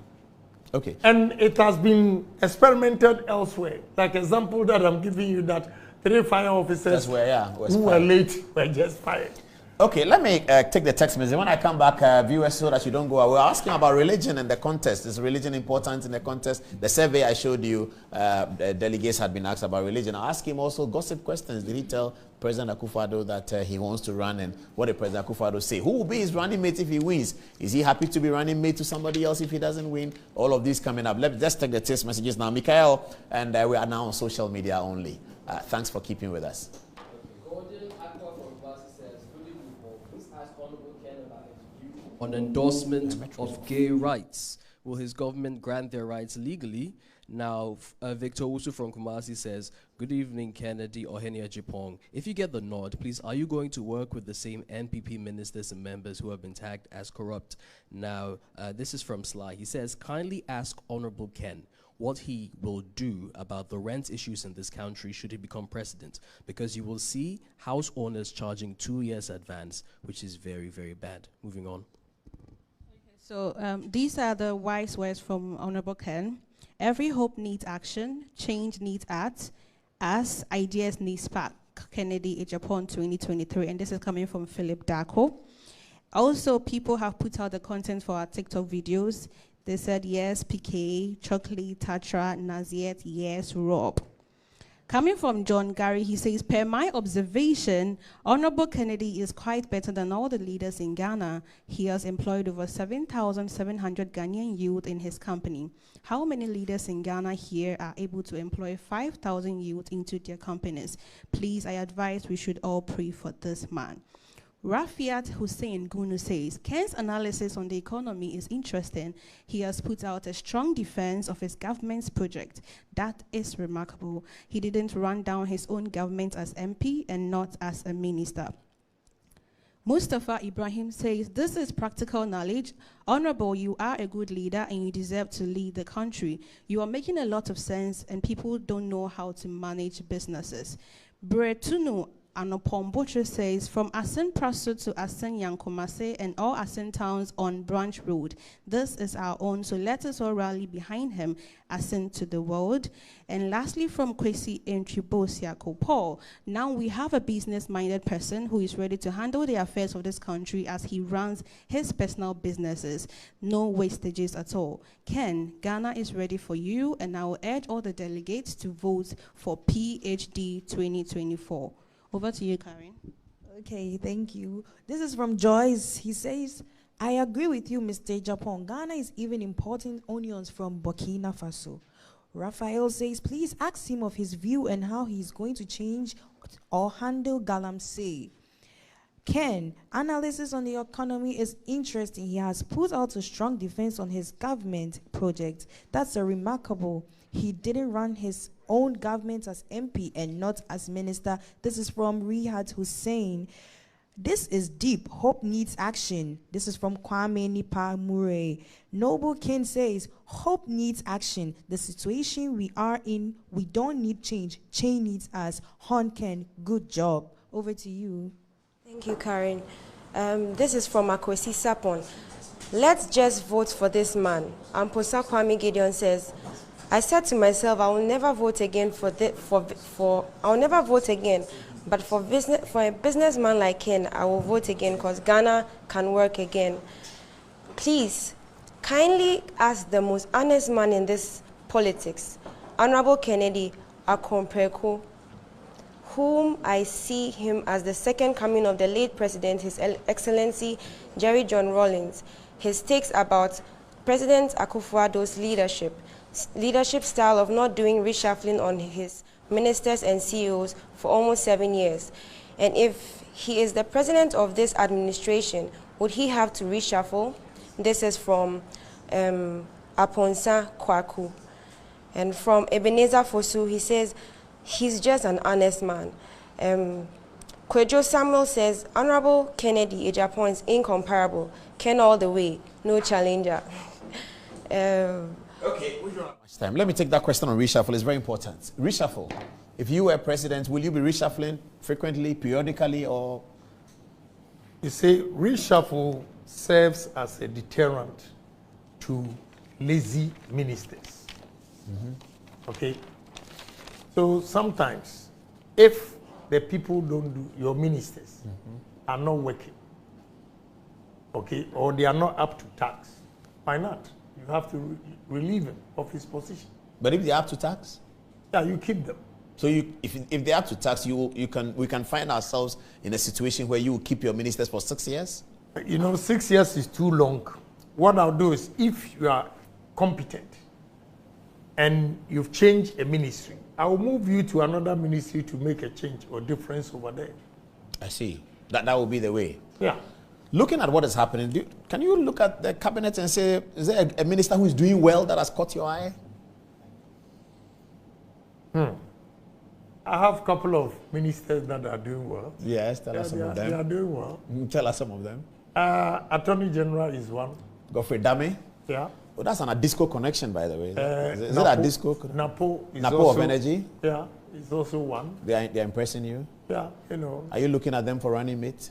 Okay. And it has been experimented elsewhere. Like example that I'm giving you, that 3 fire officers who were late were just fired. Okay, let me take the text message. When I come back, viewers, so that you don't go away, we're asking about religion and the contest. Is religion important in the contest? The survey I showed you, the delegates had been asked about religion. I'll ask him also gossip questions. Did he tell President Akufo-Addo that he wants to run, and what did President Akufo-Addo say? Who will be his running mate if he wins? Is he happy to be running mate to somebody else if he doesn't win? All of these coming up. Let's take the text messages now. Mikael, and we are now on social media only. Thanks for keeping with us. On endorsement of gay rights. Will his government grant their rights legally? Now, Victor Usu from Kumasi says, good evening, Kennedy Ohenia Jipong. If you get the nod, please, are you going to work with the same NPP ministers and members who have been tagged as corrupt? Now, this is from Sly. He says, kindly ask Honorable Ken what he will do about the rent issues in this country should he become president, because you will see house owners charging 2 years advance, which is very, very bad. Moving on. So these are the wise words from Honorable Ken. Every hope needs action, change needs acts, as ideas need spark. Kennedy Japan 2023, and this is coming from Philip Darko. Also, people have put out the content for our TikTok videos. They said, yes, PK, Chocolate, Tatra, Naziet, yes, Rob. Coming from John Gary, he says, per my observation, Honorable Kennedy is quite better than all the leaders in Ghana. He has employed over 7,700 Ghanaian youth in his company. How many leaders in Ghana here are able to employ 5,000 youth into their companies? Please, I advise we should all pray for this man. Rafiat Hussein Gunu says, Ken's analysis on the economy is interesting. He has put out a strong defense of his government's project. That is remarkable. He didn't run down his own government as MP and not as a minister. Mustafa Ibrahim says, this is practical knowledge. Honorable, you are a good leader and you deserve to lead the country. You are making a lot of sense and people don't know how to manage businesses. Bretunu Anopom Butcher says, from Asen Praso to Asen Yankomase and all Asen towns on Branch Road. This is our own, so let us all rally behind him, Asen to the world. And lastly, from Kwesi Entribosia Paul, now we have a business-minded person who is ready to handle the affairs of this country as he runs his personal businesses. No wastages at all. Ken, Ghana is ready for you, and I will urge all the delegates to vote for PhD 2024. Over to you, Karen. Okay, thank you. This is from Joyce. He says, I agree with you, Mr. Japan. Ghana is even importing onions from Burkina Faso. Raphael says, please ask him of his view and how he's going to change or handle galamsey. Ken, analysis on the economy is interesting. He has put out a strong defense on his government project. That's a remarkable. He didn't run his own government as MP and not as minister. This is from Riyad Hussein. This is deep. Hope needs action. This is from Kwame Nipa Murray. Noble King says, hope needs action. The situation we are in, we don't need change. Change needs us. Hon Ken, good job. Over to you. Thank you, Karen. This is from Akwesi Sapon. Let's just vote for this man. Amposa Kwame Gideon says, I said to myself, I will never vote again I will never vote again, but for a businessman like Ken, I will vote again because Ghana can work again. Please, kindly ask the most honest man in this politics, Honorable Kennedy Akompreku, whom I see him as the second coming of the late President, His Excellency Jerry John Rawlings. His takes about President Akufo-Addo's leadership style of not doing reshuffling on his ministers and CEOs for almost 7 years. And if he is the president of this administration, would he have to reshuffle? This is from Aponsa Kwaku. And from Ebenezer Fosu, he says, he's just an honest man. Kwejo Samuel says, Honorable Kennedy Ejapon is incomparable. Ken all the way, no challenger. Okay, we don't have much time. Let me take that question on reshuffle. It's very important. Reshuffle. If you were president, will you be reshuffling frequently, periodically, or? You see, reshuffle serves as a deterrent to lazy ministers. Okay? So sometimes, if the people don't do, your ministers are not working, okay, or they are not up to task, why not? You have to relieve him of his position. But if they are up to tax? Yeah, you keep them. So if they are up to tax, we can find ourselves in a situation where you will keep your ministers for 6 years? You know, 6 years is too long. What I'll do is, if you are competent and you've changed a ministry, I will move you to another ministry to make a change or difference over there. I see. That will be the way. Yeah. Looking at what is happening, can you look at the cabinet and say, is there a minister who is doing well that has caught your eye? I have a couple of ministers that are doing well. Yes, tell us some of them. They are doing well. Tell us some of them. Attorney General is one. Godfrey Dame? Yeah. Oh, that's an Adisco connection, by the way. Is it Adisco? Napo is Napo also, of Energy? Yeah, is also one. They're impressing you? Yeah, you know. Are you looking at them for running mate?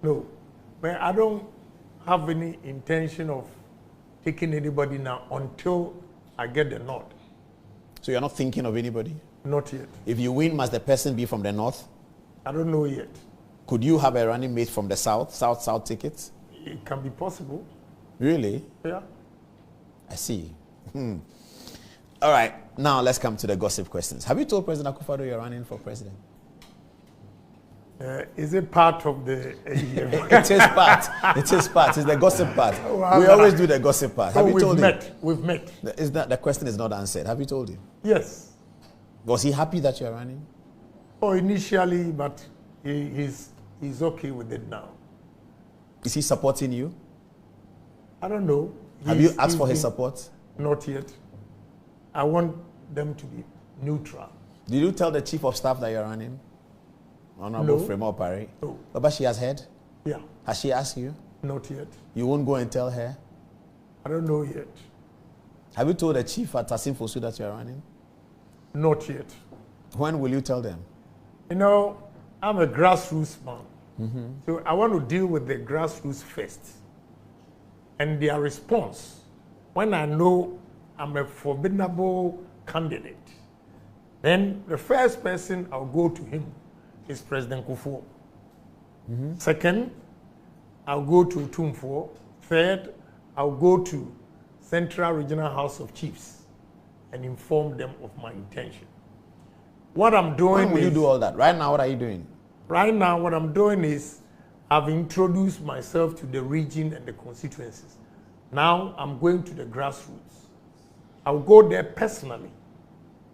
No. But I don't have any intention of taking anybody now until I get the nod. So you're not thinking of anybody? Not yet. If you win, must the person be from the north? I don't know yet. Could you have a running mate from the south tickets? It can be possible. Really? Yeah. I see. All right, now let's come to the gossip questions. Have you told President Akufo-Addo you're running for president? Is it part of the... It is part. It is part. It's the gossip part. Well, we always do the gossip part. Have you told him? We've met. Is that the question is not answered? Have you told him? Yes. Was he happy that you're running? Oh, initially, but he's okay with it now. Is he supporting you? I don't know. Have you asked for his support? Not yet. I want them to be neutral. Did you tell the chief of staff that you're running? Honorable Fremont Parry? No. But she has heard? Yeah. Has she asked you? Not yet. You won't go and tell her? I don't know yet. Have you told the chief at Tassim Fosu that you're running? Not yet. When will you tell them? You know, I'm a grassroots man. So I want to deal with the grassroots first. And their response, when I know I'm a formidable candidate, then the first person I'll go to him is President Kufuor. Second, I'll go to Tumfuo. Third, I'll go to Central Regional House of Chiefs and inform them of my intention. What I'm doing When will you do all that? Right now, what are you doing? Right now, what I'm doing is I've introduced myself to the region and the constituencies. Now I'm going to the grassroots. I'll go there personally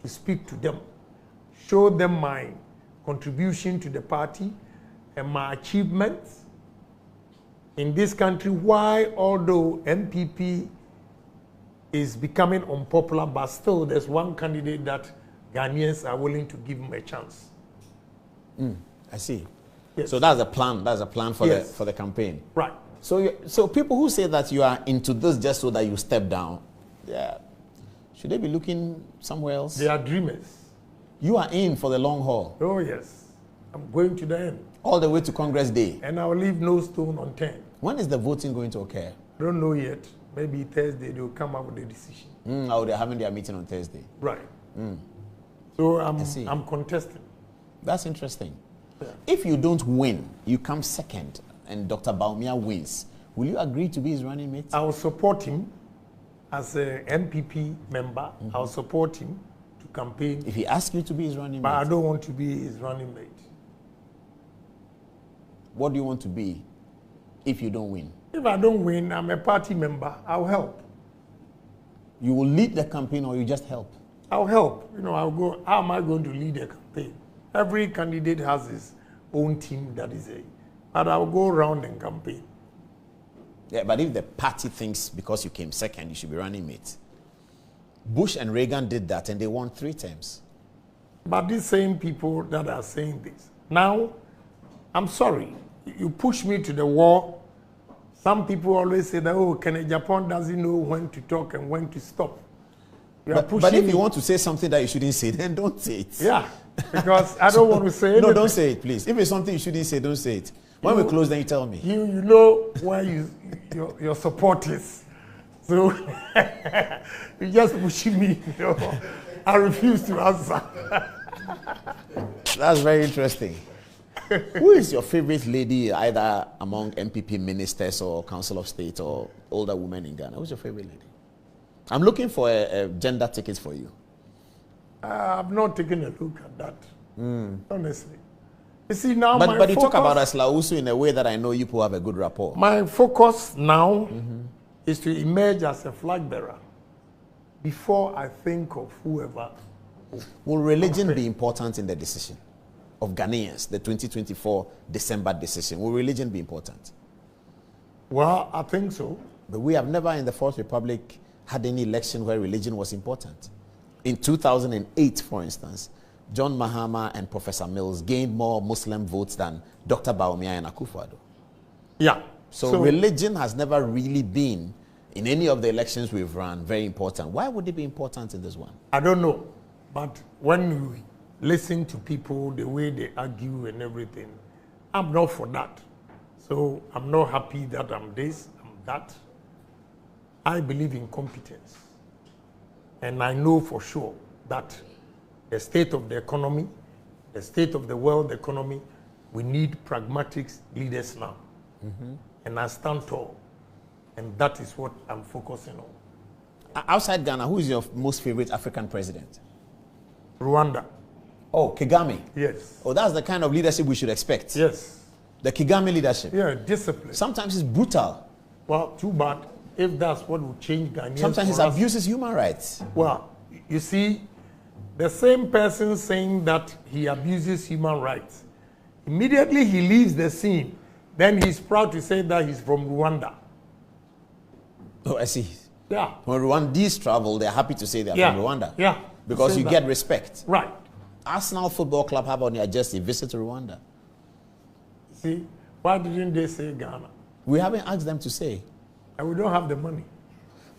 to speak to them, show them my contribution to the party and my achievements in this country, why although MPP is becoming unpopular, but still there's one candidate that Ghanaians are willing to give him a chance. I see. Yes. So that's a plan. That's a plan for the campaign. Right. So people who say that you are into this just so that you step down, yeah, should they be looking somewhere else? They are dreamers. You are in for the long haul. Oh yes, I'm going to the end. All the way to Congress Day. And I will leave no stone unturned. When is the voting going to occur? I don't know yet. Maybe Thursday they will come up with a decision. Oh, they're having their meeting on Thursday. Right. So I'm contesting. That's interesting. Yeah. If you don't win, you come second, and Dr. Bawumia wins, will you agree to be his running mate? I will support him as a MPP member. I'll support him to campaign. If he asks you to be his running But mate? I don't want to be his running mate. What do you want to be if you don't win? If I don't win, I'm a party member. I'll help. You will lead the campaign or you just help? I'll help. You know, I'll go. How am I going to lead a campaign? Every candidate has his own team that is a. But I'll go around and campaign. Yeah, but if the party thinks because you came second, you should be running mate. Bush and Reagan did that and they won 3 terms. But these same people that are saying this, now, I'm sorry, you push me to the wall. Some people always say that, oh, Japan doesn't know when to talk and when to stop. But if you want to say something that you shouldn't say, then don't say it. Yeah, because I don't want to say anything. No, don't say it, please. If it's something you shouldn't say, don't say it. When we close, then you tell me. You know where your support is. So you just pushing me. You know, I refuse to answer. That's very interesting. Who is your favorite lady, either among MPP ministers or Council of State or older women in Ghana? Who's your favorite lady? I'm looking for a gender ticket for you. I've not taken a look at that, honestly. You see, now but you talk about Aslausu in a way that I know you people have a good rapport. My focus now is to emerge as a flag bearer before I think of whoever. Will religion be important in the decision of Ghanaians, the 2024 December decision? Will religion be important? Well, I think so. But we have never in the Fourth Republic had any election where religion was important. In 2008, for instance, John Mahama and Professor Mills gained more Muslim votes than Dr. Bawumia and Akufo-Addo. Yeah. So religion has never really been, in any of the elections we've run, very important. Why would it be important in this one? I don't know. But when you listen to people, the way they argue and everything, I'm not for that. So I'm not happy that I'm this, I'm that. I believe in competence. And I know for sure that the state of the economy, the state of the world economy, we need pragmatic leaders now. And I stand tall. And that is what I'm focusing on. Outside Ghana, who is your most favorite African president? Rwanda. Oh, Kagame. Yes. Oh, that's the kind of leadership we should expect. Yes. The Kagame leadership. Yeah, discipline. Sometimes it's brutal. Well, too bad. If that's what will change Ghanaians. Sometimes he abuses human rights. Well, you see, the same person saying that he abuses human rights, immediately he leaves the scene, then he's proud to say that he's from Rwanda. Oh, I see. Yeah. When Rwandese travel, they're happy to say they're from Rwanda. Yeah. Because you get respect. Right. Arsenal Football Club, how about just a visit to Rwanda? See, why didn't they say Ghana? We haven't asked them to say. And we don't have the money.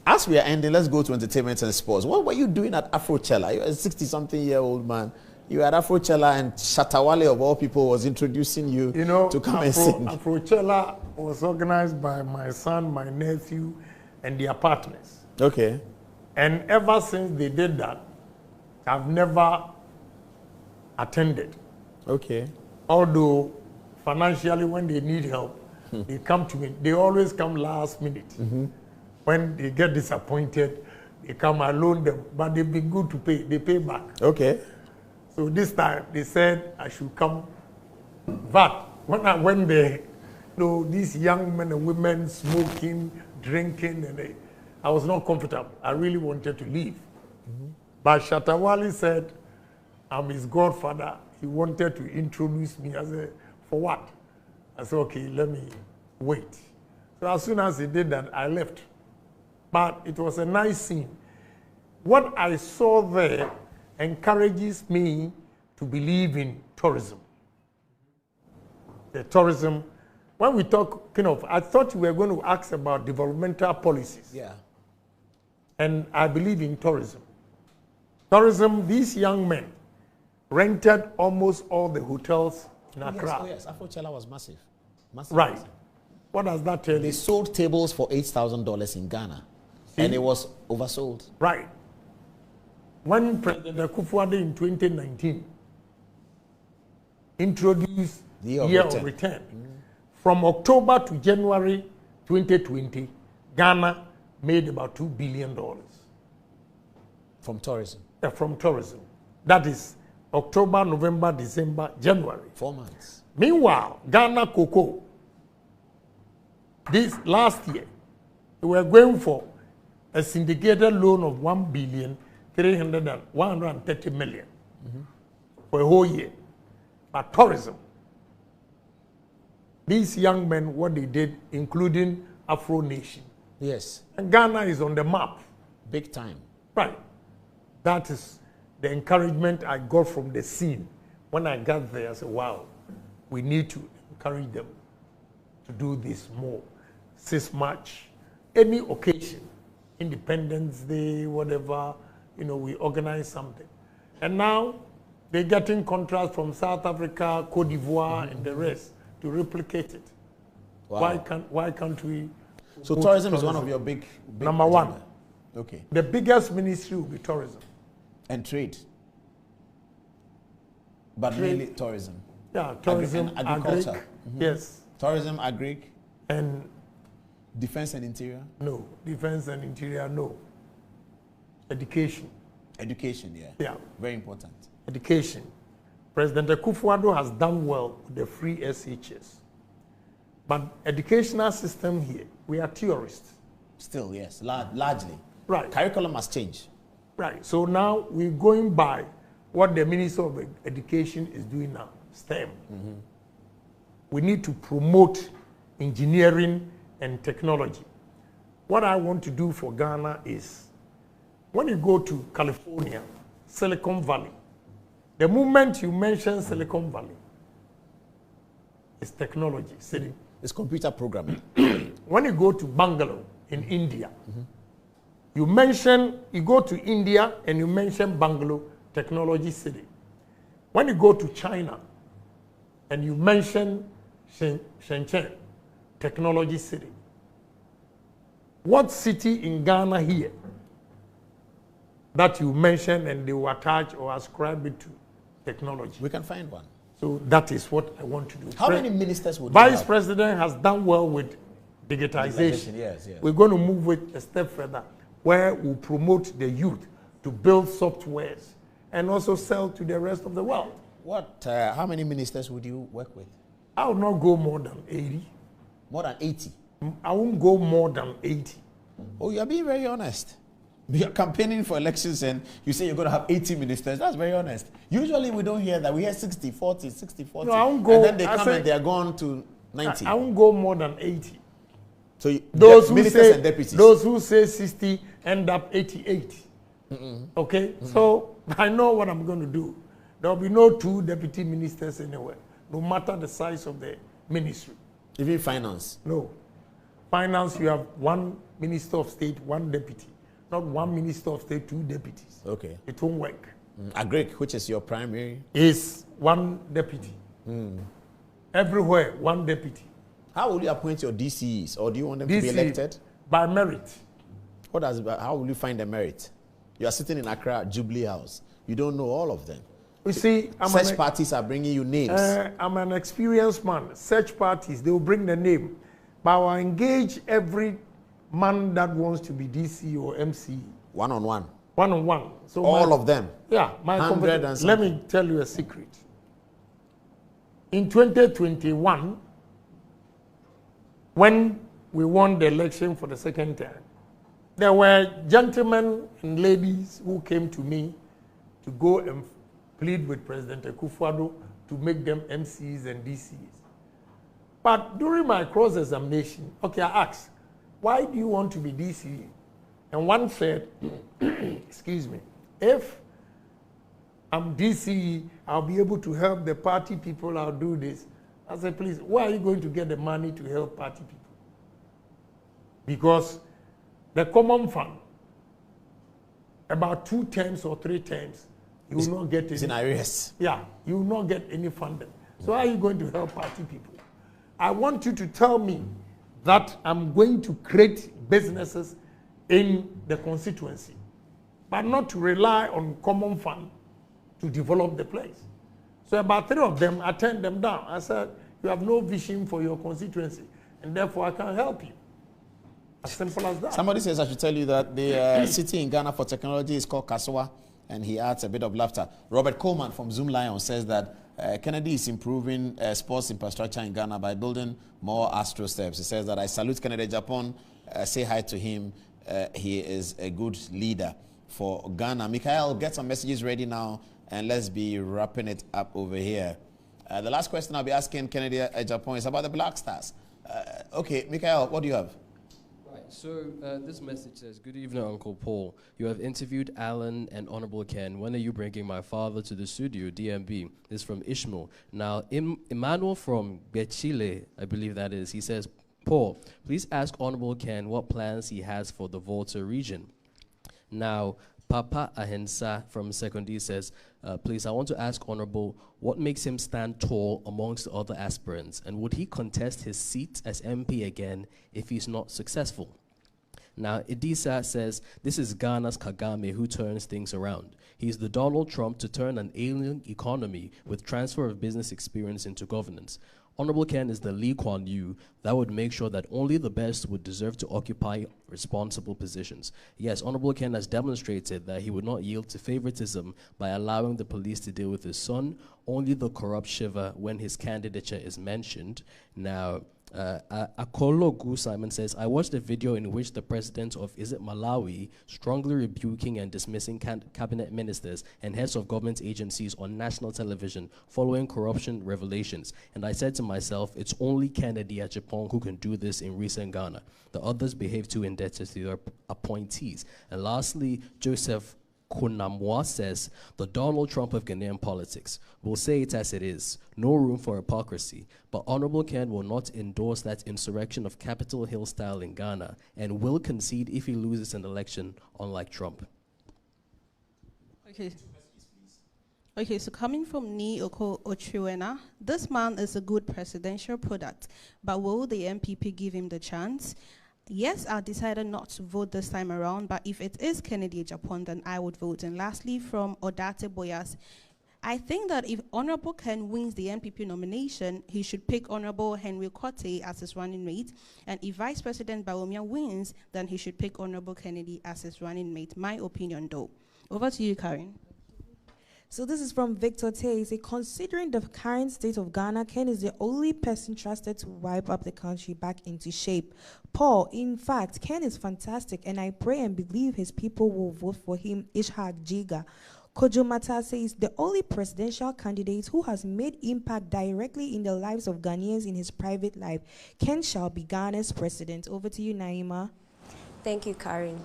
As we are ending, let's go to entertainment and sports. What were you doing at Afrochella? You're a 60-something-year-old man. You were at Afrochella and Shatawale, of all people, was introducing you, to come and sing. Afrochella was organized by my son, my nephew, and their partners. Okay. And ever since they did that, I've never attended. Okay. Although financially, when they need help, they come to me. They always come last minute. When they get disappointed, they come, I loan them. But they've been good to pay. They pay back. Okay. So this time, they said I should come. But when I went there, these young men and women smoking, drinking, and I was not comfortable. I really wanted to leave. But Shatawale said, I'm his godfather. He wanted to introduce me. I said, for what? I said, okay, let me wait. So as soon as he did that, I left. But it was a nice scene. What I saw there encourages me to believe in tourism. The tourism, when we talk, I thought you were going to ask about developmental policies. Yeah. And I believe in tourism. Tourism, these young men rented almost all the hotels in Accra. Oh yes, Afrochella was massive. Right. What does that tell you? They sold tables for $8,000 in Ghana. And it was oversold. Right. When President Akufo-Addo in 2019 introduced Year of Return, from October to January 2020, Ghana made about $2 billion. From tourism? Yeah, from tourism. That is October, November, December, January. 4 months. Meanwhile, Ghana Cocoa, this last year, they were going for a syndicated loan of 1,130 million for a whole year. But tourism, these young men, what they did, including Afro Nation. Yes. And Ghana is on the map. Big time. Right. That is the encouragement I got from the scene. When I got there, I said, wow, we need to encourage them to do this more. 6 March, any occasion, Independence Day, whatever, we organize something. And now they're getting contracts from South Africa, Cote d'Ivoire, and the rest to replicate it. Wow. Why can't we? So tourism is one of your big Number one. agenda. Okay. The biggest ministry will be tourism. And trade. But mainly tourism. Yeah, tourism, and agriculture. agric, yes. Tourism, agric. And defense and interior? No. Defense and interior, no. Education. Education, yeah. Yeah. Very important. Education. President Akufo-Addo has done well with the free SHS. But educational system here, we are tourists. Still, yes, largely. Right. Curriculum must change. Right. So now we're going by what the Minister of Education is doing now, STEM. We need to promote engineering and technology. What I want to do for Ghana is, when you go to California, Silicon Valley, the moment you mention Silicon Valley, it's technology city. It's computer programming. When you go to Bangalore in India, you go to India and you mention Bangalore, technology city. When you go to China and you mention Shenzhen, technology city. What city in Ghana here that you mention and they will attach or ascribe it to technology? We can find one. So that is what I want to do. How many ministers would Vice President has done well with digitization. Yes, yes. We're going to move it a step further, where we promote the youth to build softwares and also sell to the rest of the world. How many ministers would you work with? I will not go more than 80. More than 80? I won't go more than 80. Oh, you're being very honest. You're campaigning for elections and you say you're going to have 80 ministers. That's very honest. Usually we don't hear that. We hear 60, 40, 60, 40. No, I won't go. And then they come and they're gone to 90. I won't go more than 80. So those who ministers say, and deputies. Those who say 60 end up 88. Okay? So I know what I'm going to do. There will be no 2 deputy ministers anywhere, no matter the size of the ministry. Even finance? No. Finance, you have 1 minister of state, 1 deputy. Not 1 minister of state, 2 deputies. Okay. It won't work. Agric, which is your primary? Is 1 deputy. Everywhere, 1 deputy. How will you appoint your DCEs, or do you want them to be elected? By merit. How will you find the merit? You are sitting in Accra, Jubilee House. You don't know all of them. You see, search parties are bringing you names. I'm an experienced man. Search parties, they will bring the name. But I will engage every man that wants to be DC or MC. One-on-one? One-on-one. So all of them? Yeah. Let me tell you a secret. In 2021, when we won the election for the second time, there were gentlemen and ladies who came to me to go and plead with President Akufo-Addo to make them MCs and DCs. But during my cross-examination, okay, I asked, why do you want to be DC? And one said, excuse me, if I'm DC, I'll be able to help the party people, I'll do this. I said, please, where are you going to get the money to help party people? Because the common fund, about 2 terms or 3 terms, you will not get any. It's in arrears. Yeah, you will not get any funding. So how are you going to help party people? I want you to tell me that I'm going to create businesses in the constituency, but not to rely on common fund to develop the place. So about 3 of them, I turned them down. I said, you have no vision for your constituency, and therefore I can't help you. As simple as that. Somebody says I should tell you that the city in Ghana for technology is called Kasoa, and he adds a bit of laughter. Robert Coleman from Zoom Lion says that Kennedy is improving sports infrastructure in Ghana by building more Astro steps. He says that I salute Kennedy Japan, say hi to him. He is a good leader for Ghana. Mikhail, get some messages ready now, and let's be wrapping it up over here. The last question I'll be asking Kennedy Japan is about the Black Stars. Okay, Mikhail, what do you have? So this message says, good evening, Uncle Paul. You have interviewed Alan and Honorable Ken. When are you bringing my father to the studio, DMB? This is from Ishmael. Now, Emmanuel from becꝋme, I believe that is, he says, Paul, please ask Honorable Ken what plans he has for the Volta region. Now, Papa Ahensa from Sekondi says, please, I want to ask Honorable, what makes him stand tall amongst the other aspirants? And would he contest his seat as MP again if he's not successful? Now, Idisa says, this is Ghana's Kagame who turns things around. He's the Donald Trump to turn an alien economy with transfer of business experience into governance. Honorable Ken is the Lee Kuan Yew that would make sure that only the best would deserve to occupy responsible positions. Yes, Honorable Ken has demonstrated that he would not yield to favoritism by allowing the police to deal with his son, only the corrupt shiver when his candidature is mentioned. Now, Akologu Simon says, I watched a video in which the president of, is it Malawi, strongly rebuking and dismissing cabinet ministers and heads of government agencies on national television following corruption revelations. And I said to myself, it's only Kennedy at Japan who can do this in recent Ghana. The others behave too indebted to their appointees. And lastly, Joseph Kunamwa says, the Donald Trump of Ghanaian politics. We'll say it as it is. No room for hypocrisy. But Honorable Ken will not endorse that insurrection of Capitol Hill style in Ghana and will concede if he loses an election, unlike Trump. Okay, so coming from Ni Oko Ochuena, this man is a good presidential product, but will the MPP give him the chance? Yes, I decided not to vote this time around, but if it is Kennedy Japan, then I would vote. And lastly, from Odate Boyas, I think that if Honorable Ken wins the MPP nomination, he should pick Honorable Henry Kote as his running mate. And if Vice President Bawumia wins, then he should pick Honorable Kennedy as his running mate. My opinion, though. Over to you, Karen. So this is from Victor Tay. He said, considering the current state of Ghana, Ken is the only person trusted to wipe up the country back into shape. Paul, in fact, Ken is fantastic, and I pray and believe his people will vote for him. Ishaq Jiga. Kojo Mata says, the only presidential candidate who has made impact directly in the lives of Ghanaians in his private life. Ken shall be Ghana's president. Over to you, Naima. Thank you, Karen.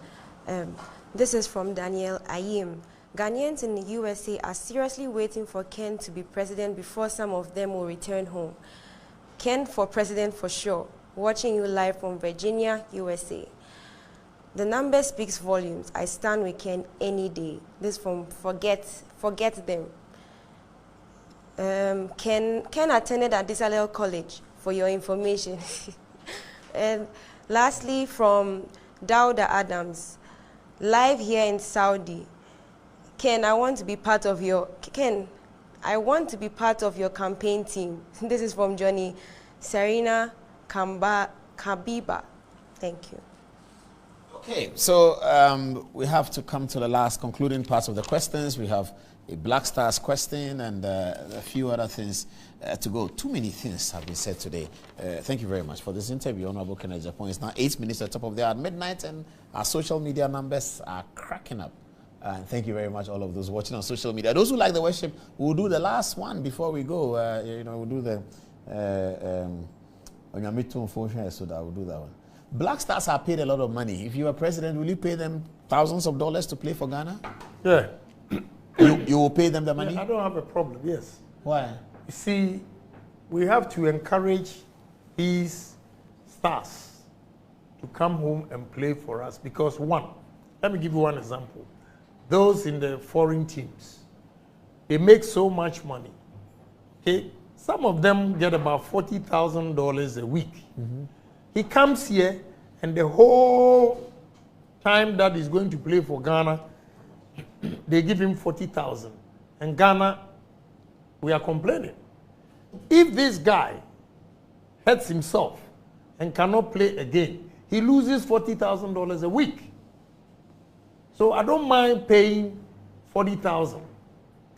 This is from Daniel Ayim. Ghanaians in the USA are seriously waiting for Ken to be president before some of them will return home. Ken for president for sure. Watching you live from Virginia, USA. The number speaks volumes. I stand with Ken any day. This from Forget Them. Ken attended at Disalel College, for your information. And lastly, from Dauda Adams, live here in Saudi. Ken, I want to be part of your campaign team. This is from Johnny Serena Kabiba. Thank you. Okay, so we have to come to the last concluding parts of the questions. We have a Black Stars question and a few other things to go. Too many things have been said today. Thank you very much for this interview. Honorable Kennedy Japan. It's now 8 minutes at the top of the hour at midnight, and our social media numbers are cracking up. And thank you very much, all of those watching on social media. Those who like the worship, we'll do the last one before we go. We'll do the on your midterm function, so that we'll do that one. Black Stars are paid a lot of money. If you are president, will you pay them thousands of dollars to play for Ghana? Yeah. You will pay them the money? Yeah, I don't have a problem, yes. Why? You see, we have to encourage these stars to come home and play for us because, one, let me give you one example. Those in the foreign teams, they make so much money. Okay? Some of them get about $40,000 a week. Mm-hmm. He comes here, and the whole time that he's going to play for Ghana, they give him $40,000. And Ghana, we are complaining. If this guy hurts himself and cannot play again, he loses $40,000 a week. So I don't mind paying $40,000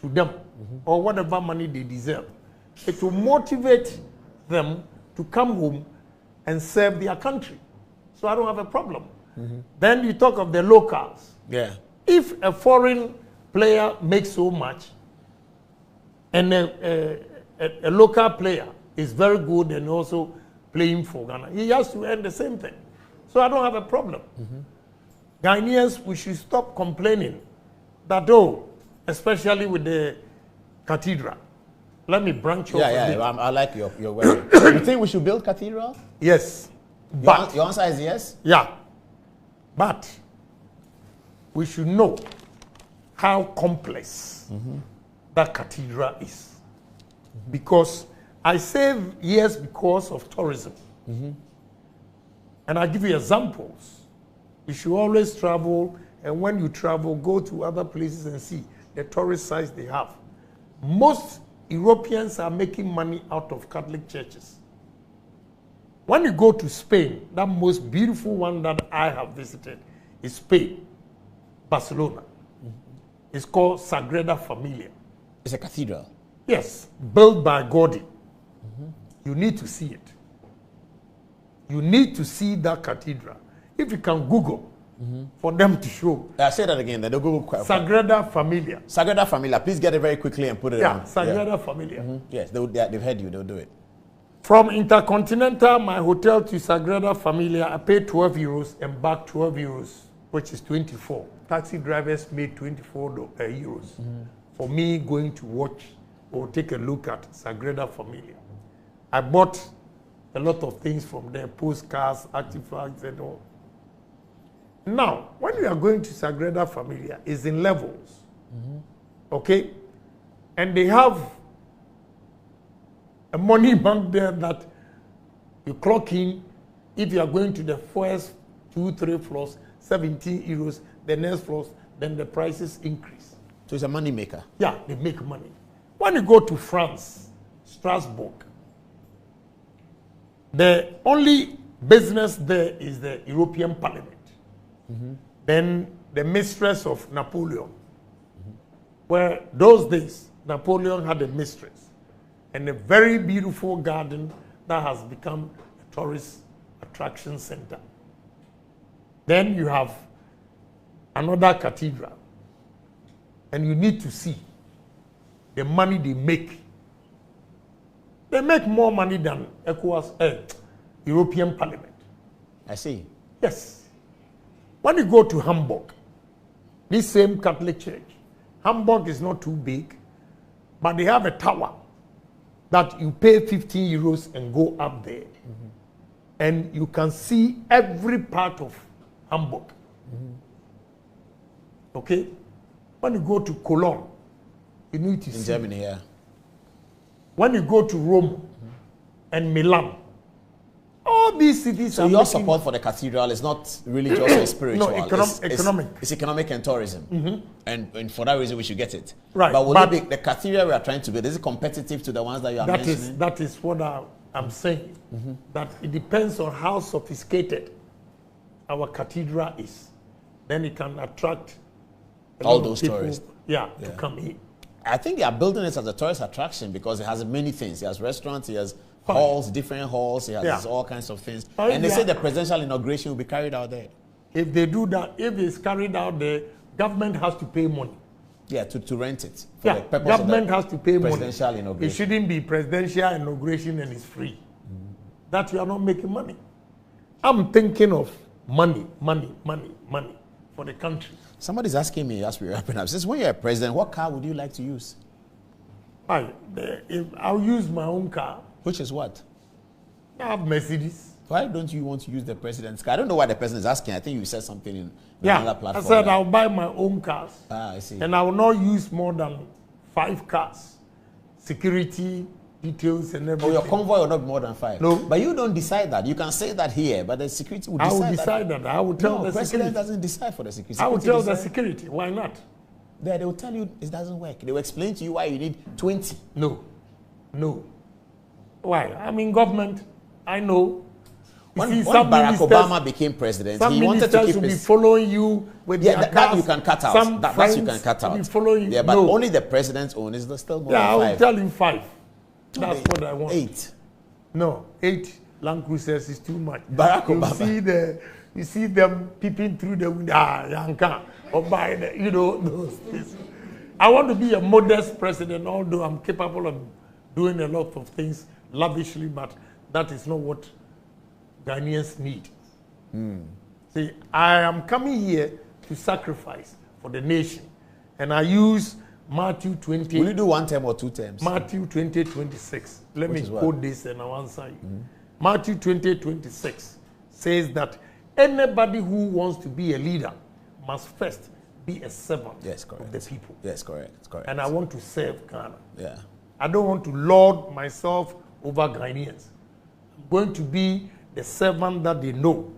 to them, or whatever money they deserve. It will motivate them to come home and serve their country. So I don't have a problem. Then you talk of the locals. Yeah. If a foreign player makes so much, and a local player is very good and also playing for Ghana, he has to earn the same thing. So I don't have a problem. Ghanaians, we should stop complaining that, especially with the cathedral. Let me branch off. I like your way. You think we should build cathedral? Yes. But your answer is yes? Yeah. But we should know how complex that cathedral is. Because I say yes because of tourism. And I'll give you examples. You should always travel, and when you travel, go to other places and see the tourist sites they have. Most Europeans are making money out of Catholic churches. When you go to Spain, that most beautiful one that I have visited is Spain, Barcelona. It's called Sagrada Familia. It's a cathedral? Yes, built by Gaudi. You need to see it. You need to see that cathedral. If you can Google for them to show. Say that again. Then they'll Google. Sagrada Familia. Sagrada Familia. Please get it very quickly and put it on. Sagrada Familia. Yes, they've heard you. They'll do it. From Intercontinental, my hotel to Sagrada Familia, I paid 12 euros and back 12 euros, which is 24. Taxi drivers made 24 euros for me going to watch or take a look at Sagrada Familia. I bought a lot of things from there, postcards, artifacts, and all. Now, when you are going to Sagrada Familia, it's in levels, okay? And they have a money bank there that you clock in. If you are going to the first 2-3 floors, 17 euros, the next floors, then the prices increase. So it's a money maker. Yeah, they make money. When you go to France, Strasbourg, the only business there is the European Parliament. Then the mistress of Napoleon, where those days Napoleon had a mistress, and a very beautiful garden that has become a tourist attraction center. Then you have another cathedral, and you need to see the money they make. They make more money than ECOWAS, European Parliament. I see. Yes. When you go to Hamburg, this same Catholic church, Hamburg is not too big, but they have a tower that you pay 15 euros and go up there. And you can see every part of Hamburg. Okay? When you go to Cologne, you need to see. In Germany, yeah. When you go to Rome and Milan, all these cities so your support for the cathedral is not really just a spiritual. No, economic. It's economic and tourism. And for that reason, we should get it. Right. But will the cathedral we are trying to build, is it competitive to the ones that you are mentioning? That is what I'm saying. That it depends on how sophisticated our cathedral is. Then it can attract all those tourists. Yeah, to come in. I think they are building it as a tourist attraction because it has many things. It has restaurants, it has halls, different halls, it has all kinds of things. And they say the presidential inauguration will be carried out there. If they do that, if it's carried out there, government has to pay money. Yeah, to rent it. For the purpose government has to pay presidential money. Inauguration. It shouldn't be presidential inauguration and it's free. That you are not making money. I'm thinking of money for the country. Somebody's asking me as we're wrapping up, says, when you're a president, what car would you like to use? I'll use my own car. Which is what? I have Mercedes. Why don't you want to use the president's car? I don't know why the president is asking. I think you said something in another platform. I said I'll buy my own cars. I see. And I will not use more than 5 cars. Security, details and everything. Oh, your convoy will not be more than 5? No. But you don't decide that. You can say that here, but the security will decide that. I will decide that. I will tell the security. The president doesn't decide for the security. I will tell the security. Why not? They will tell you it doesn't work. They will explain to you why you need 20. No. Why? I'm in government. I know. When Barack Obama became president, he wanted to keep will be following you with their cars. That you can cut out. That you can cut out. Following yeah, but only the president's own is still more than 5. I will tell him 5. That's what I want. 8. No, 8 Land Cruisers is too much. Barack Obama. You see them peeping through the window. Yanka, or by those things. I want to be a modest president, although I'm capable of doing a lot of things lavishly, but that is not what Ghanaians need. See, I am coming here to sacrifice for the nation, and I use Matthew 20. Will you do 1 term or 2 terms? Matthew 20:26. Let me quote this and I'll answer you. Matthew 20:26 says that anybody who wants to be a leader must first be a servant of the people. Yes, correct. And I want to serve Ghana. Yeah. I don't want to lord myself over Ghanaians. I'm going to be the servant that they know.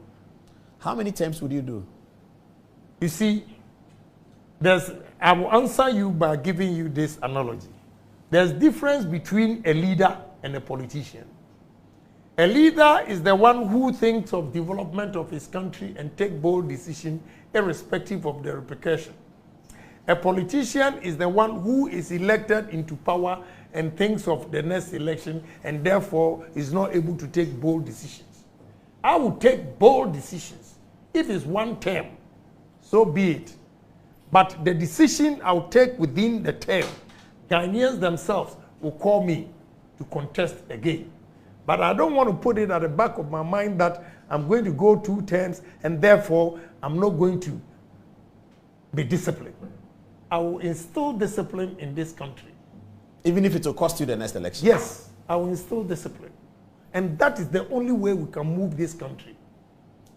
How many terms would you do? You see, I will answer you by giving you this analogy. There's difference between a leader and a politician. A leader is the one who thinks of development of his country and take bold decisions irrespective of the repercussion. A politician is the one who is elected into power and thinks of the next election and therefore is not able to take bold decisions. I will take bold decisions. If it's one term, so be it. But the decision I'll take within the term, Ghanaians themselves will call me to contest again. But I don't want to put it at the back of my mind that I'm going to go 2 terms and therefore I'm not going to be disciplined. I will instill discipline in this country. Even if it will cost you the next election? Yes, I will instill discipline. And that is the only way we can move this country.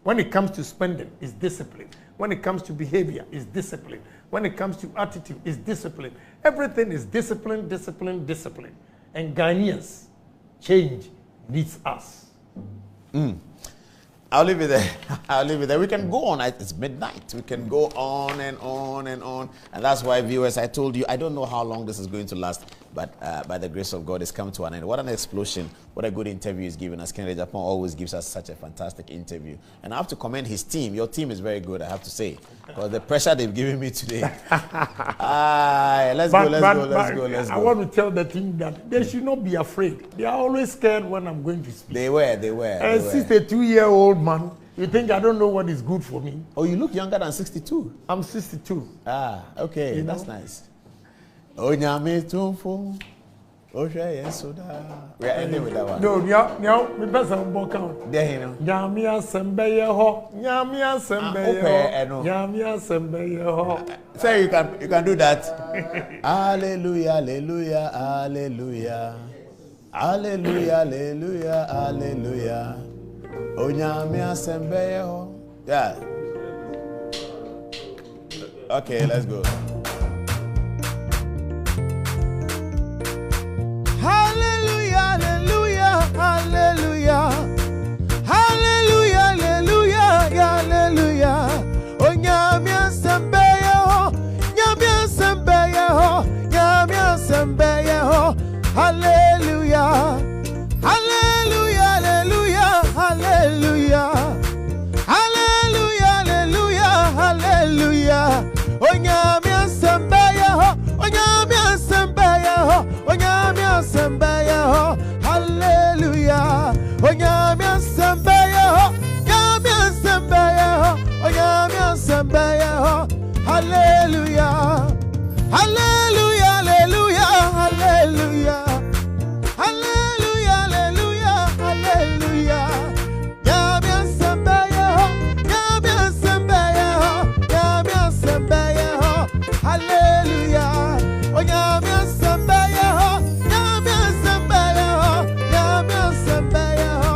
When it comes to spending, it's discipline. When it comes to behavior, it's discipline. When it comes to attitude, it's discipline. Everything is discipline, discipline, discipline. And Ghanaians, change needs us. I'll leave it there. I'll leave it there. We can go on. It's midnight. We can go on and on and on. And that's why, viewers, I told you, I don't know how long this is going to last, but by the grace of God, it's come to an end. What an explosion. What a good interview he's given us. Kennedy Japan always gives us such a fantastic interview. And I have to commend his team. Your team is very good, I have to say. Because the pressure they've given me today. Let's go. I want to tell the team that they should not be afraid. They are always scared when I'm going to speak. They were. And 62-year-old man, you think I don't know what is good for me? Oh, you look younger than 62. I'm 62. Okay, that's nice. Oh, nyame tumfo. Oh, yes, so we are ending with that one. No, me person walk out. There you know. Nyame asembeye ho. Nyame asembeye ho. Nyame asembeye ho. Say you can do that. Hallelujah, hallelujah, hallelujah. Hallelujah, hallelujah, hallelujah. Oh, nyame asembeye ho. Yeah. Okay, let's go. Hallelujah, hallelujah, hallelujah. Hallelujah, hallelujah, hallelujah. Oh, nyame asembeye ho. Nyame asembeye ho. Nyame asembeye ho. Hallelujah. Hallelujah, hallelujah, hallelujah. Hallelujah, hallelujah, hallelujah. Oh, nyame asembeye ho. Oh, nyame asembeye ho. Oh, nyame asembeye ho. Hallelujah. Oh, nyame asembeye ho. Nyame asembeye ho. Oh, nyame asembeye ho. Hallelujah. Hallelujah, hallelujah, hallelujah. Hallelujah, hallelujah, hallelujah. Nyame asembeye ho. Nyame asembeye ho. Nyame asembeye ho. Hallelujah. Oh, nyame asembeye ho. Nyame asembeye ho. Nyame asembeye ho.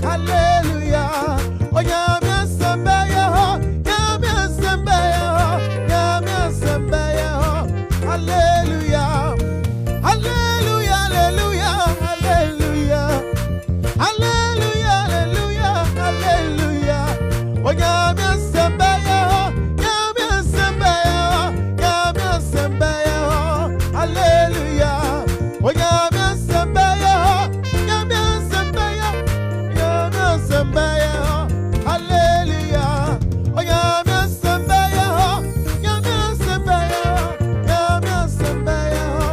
Hallelujah. Oh, nyame asembeye ho. Nyame asembeye ho. Nyame asembeye ho. Hallelujah. Hallelujah, hallelujah, hallelujah. Hallelujah, hallelujah, hallelujah. Oh, nyame asembeye ho. Nyame asembeye ho. Nyame asembeye ho. Hallelujah. Oh, nyame asembeye ho. Nyame asembeye. Nyame asembeye ho. Hallelujah. Oh, nyame asembeye ho. Nyame asembeye ho. Nyame asembeye ho.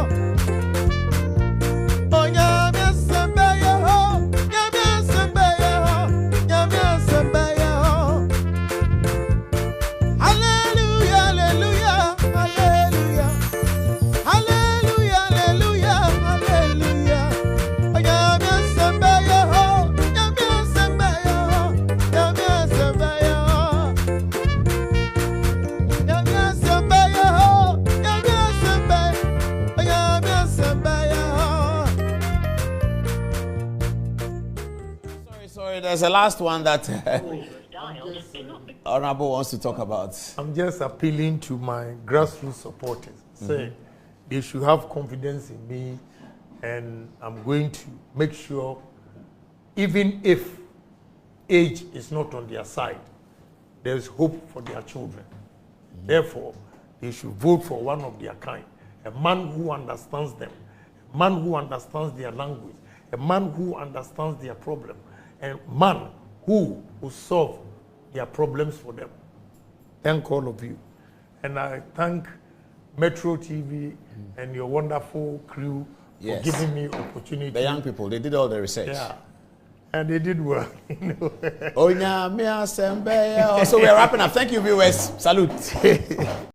Oh, nyame asembeye ho. Nyame asembeye ho. Nyame asembeye ho. Hallelujah, hallelujah, hallelujah. Hallelujah, hallelujah, hallelujah. Oh, nyame asembeye ho. Nyame asembeye ho. Nyame asembeye ho. Nyame asembeye ho. Nyame asembeye. Oh, nyame asembeye ho. Sorry, there's a last one that Honorable wants to talk about. I'm just appealing to my grassroots supporters. Say they should have confidence in me, and I'm going to make sure, even if age is not on their side, there's hope for their children. Therefore, they should vote for one of their kind, a man who understands them, a man who understands their language, a man who understands their problem, a man who will solve their problems for them. Thank all of you. And I thank Metro TV and your wonderful crew for giving me opportunity. The young people, they did all the research. Yeah. And they did well. So we are wrapping up. Thank you, viewers. Salute.